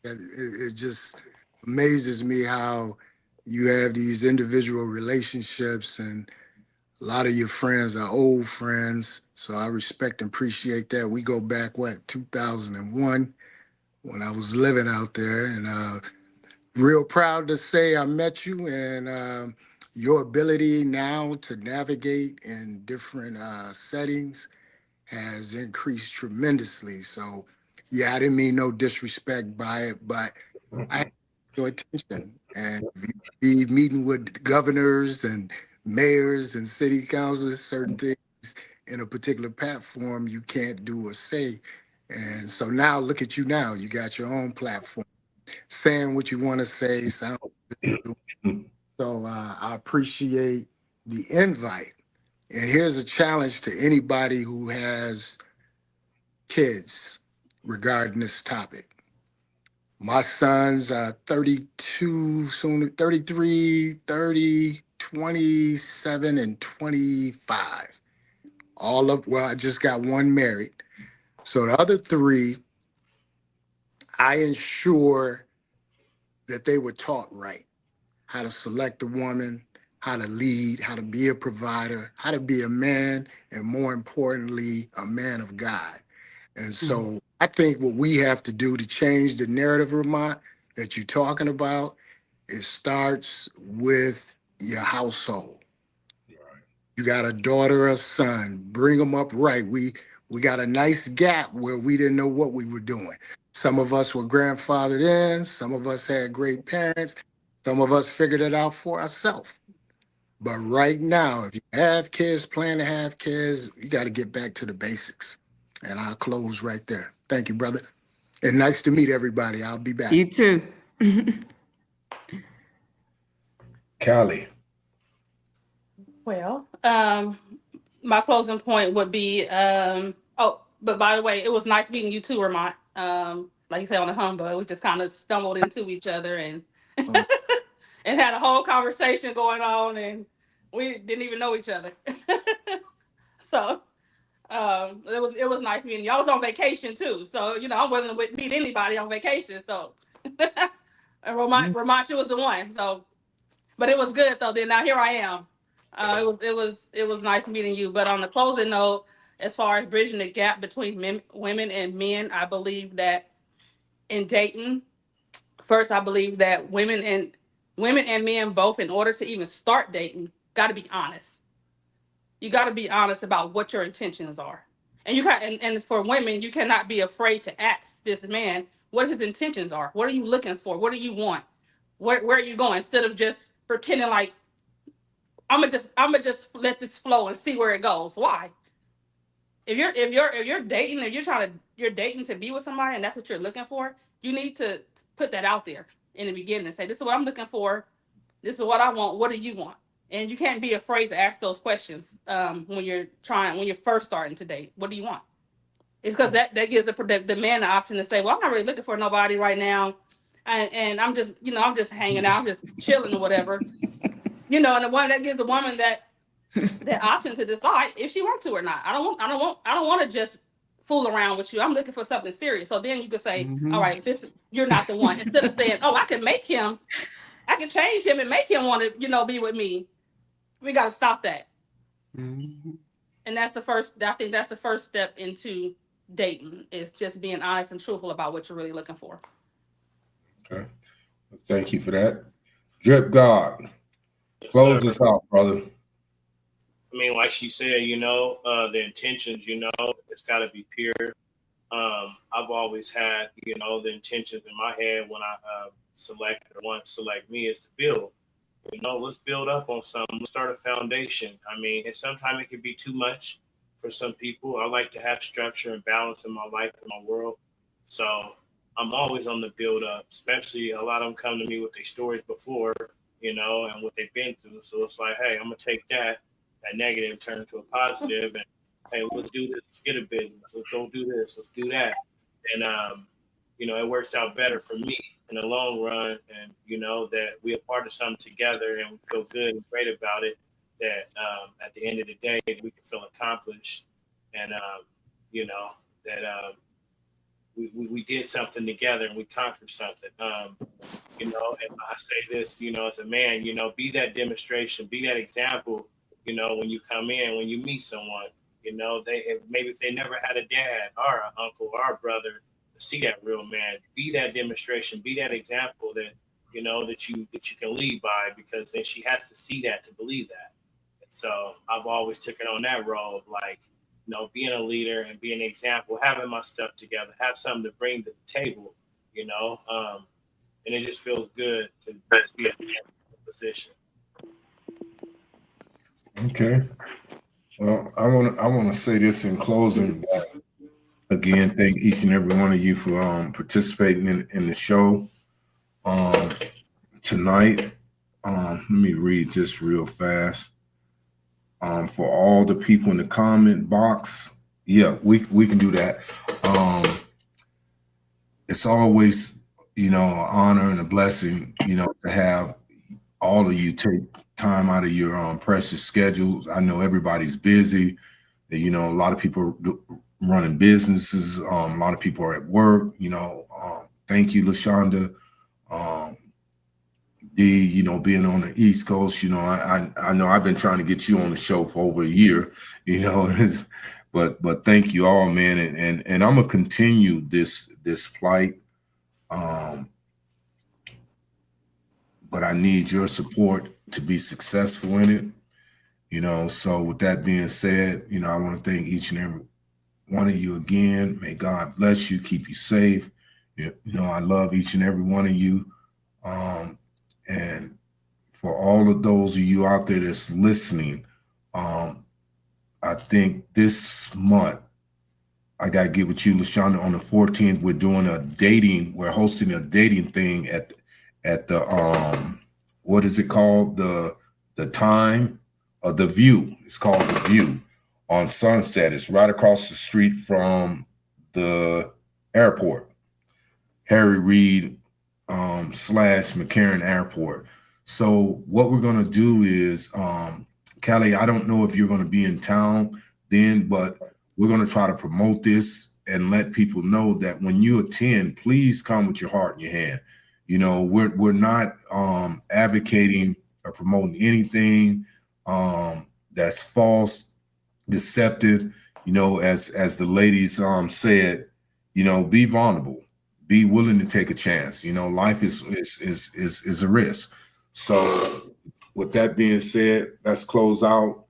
It just amazes me how you have these individual relationships, and a lot of your friends are old friends. So I respect and appreciate that. We go back, 2001, when I was living out there, and real proud to say I met you, and your ability now to navigate in different settings has increased tremendously. So, yeah, I didn't mean no disrespect by it, but I have your attention. And if you be meeting with governors and mayors and city councils, certain things in a particular platform you can't do or say. And so now look at you now. You got your own platform, saying what you want to say. So I appreciate the invite. And here's a challenge to anybody who has kids regarding this topic. My sons are 32, soon 33, 30, 27, and 25. I just got one married. So the other three, I ensure that they were taught right. How to select a woman, how to lead, how to be a provider, how to be a man, and more importantly, a man of God. And so I think what we have to do to change the narrative, Vermont, that you're talking about, it starts with your household. You got a daughter or a son, bring them up right. We got a nice gap where we didn't know what we were doing. Some of us were grandfathered in, some of us had great parents, some of us figured it out for ourselves. But right now, if you have kids, plan to have kids, you got to get back to the basics. And I'll close right there. Thank you, brother. And nice to meet everybody. I'll be back. You too. Callie. Well, my closing point would be, but by the way, it was nice meeting you too, Vermont. Like you said, on the humbug, we just kind of stumbled into each other and and had a whole conversation going on, and we didn't even know each other. So it was nice meeting you. I was on vacation too, so I'm willing to meet anybody on vacation. So and Vermont, she was the one. So, but it was good though. Then now here I am. It was nice meeting you. But on the closing note, as far as bridging the gap between women and men, I believe that in dating, first I believe that women women and men both, in order to even start dating, got to be honest. You got to be honest about what your intentions are. And you got, and for women, you cannot be afraid to ask this man what his intentions are. What are you looking for? What do you want? Where are you going? Instead of just pretending like I'm gonna just let this flow and see where it goes. Why? If you're dating, if you're dating to be with somebody and that's what you're looking for, you need to put that out there in the beginning and say, this is what I'm looking for. This is what I want. What do you want? And you can't be afraid to ask those questions when you're first starting to date. What do you want? It's because that gives the man the option to say, well, I'm not really looking for nobody right now. And I'm just hanging out, I'm just chilling or whatever. And the one that gives a woman that option to decide if she wants to or not. I don't want to just fool around with you. I'm looking for something serious. So then you could say, all right, you're not the one. Instead of saying, oh, I can change him and make him want to, be with me. We got to stop that. And that's the first. I think that's the first step into dating, is just being honest and truthful about what you're really looking for. Okay. Thank you for that. Drip God. Yes, Close sir. this out, brother. I mean, like she said, the intentions, it's got to be pure. I've always had, the intentions in my head when I want to select me is to build. Let's build up on something. Let's start a foundation. I mean, and sometimes it can be too much for some people. I like to have structure and balance in my life and my world. So I'm always on the build up, especially a lot of them come to me with their stories before, and what they've been through. So it's like, hey, I'm going to take that negative, turn into a positive, and hey, let's do this. Let's get a business. Let's go do this. Let's do that. And, it works out better for me in the long run. And, that we're a part of something together and we feel good and great about it, that at the end of the day, we can feel accomplished. And, that we did something together and we conquered something. And I say this, as a man, be that demonstration, be that example, when you come in, when you meet someone, maybe if they never had a dad or an uncle or a brother to see that real man, be that demonstration, be that example that, that you can lead by, because then she has to see that to believe that. And so I've always taken on that role of like, being a leader and being an example, having my stuff together, have something to bring to the table, and it just feels good to be in a position. Okay. Well, I want to say this in closing. Again, thank each and every one of you for participating in the show tonight. Let me read this real fast. For all the people in the comment box, yeah, we can do that. It's always, an honor and a blessing, to have all of you take time out of your precious schedules. I know everybody's busy. A lot of people running businesses. A lot of people are at work. Thank you, LaShonda. D, being on the East Coast, I know I've been trying to get you on the show for over a year, but thank you all, man. And I'm gonna continue this plight. But I need your support to be successful in it. So with that being said, I want to thank each and every one of you again. May God bless you, keep you safe. I love each and every one of you. And for all of those of you out there that's listening, I think this month, I got to get with you, LaShonda, on the 14th. We're hosting a dating thing at the, what is it called? The Time of the View. It's called The View on Sunset. It's right across the street from the airport, Harry Reid / McCarran Airport. So what we're going to do is, Callie, I don't know if you're going to be in town then, but we're going to try to promote this and let people know that when you attend, please come with your heart in your hand. We're not advocating or promoting anything that's false, deceptive. As the ladies said, be vulnerable, be willing to take a chance. Life is a risk. So with that being said, let's close out.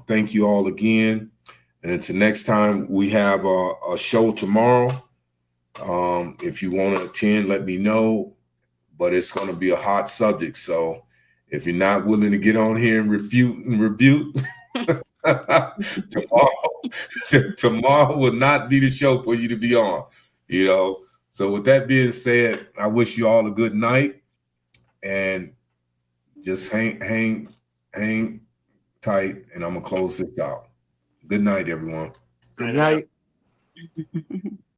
Thank you all again. And until next time, we have a show tomorrow. If you want to attend, let me know. But it's going to be a hot subject. So if you're not willing to get on here and refute and rebuke, tomorrow will not be the show for you to be on. You know. So with that being said, I wish you all a good night, and just hang tight, and I'm gonna close this out. Good night, everyone. Good night.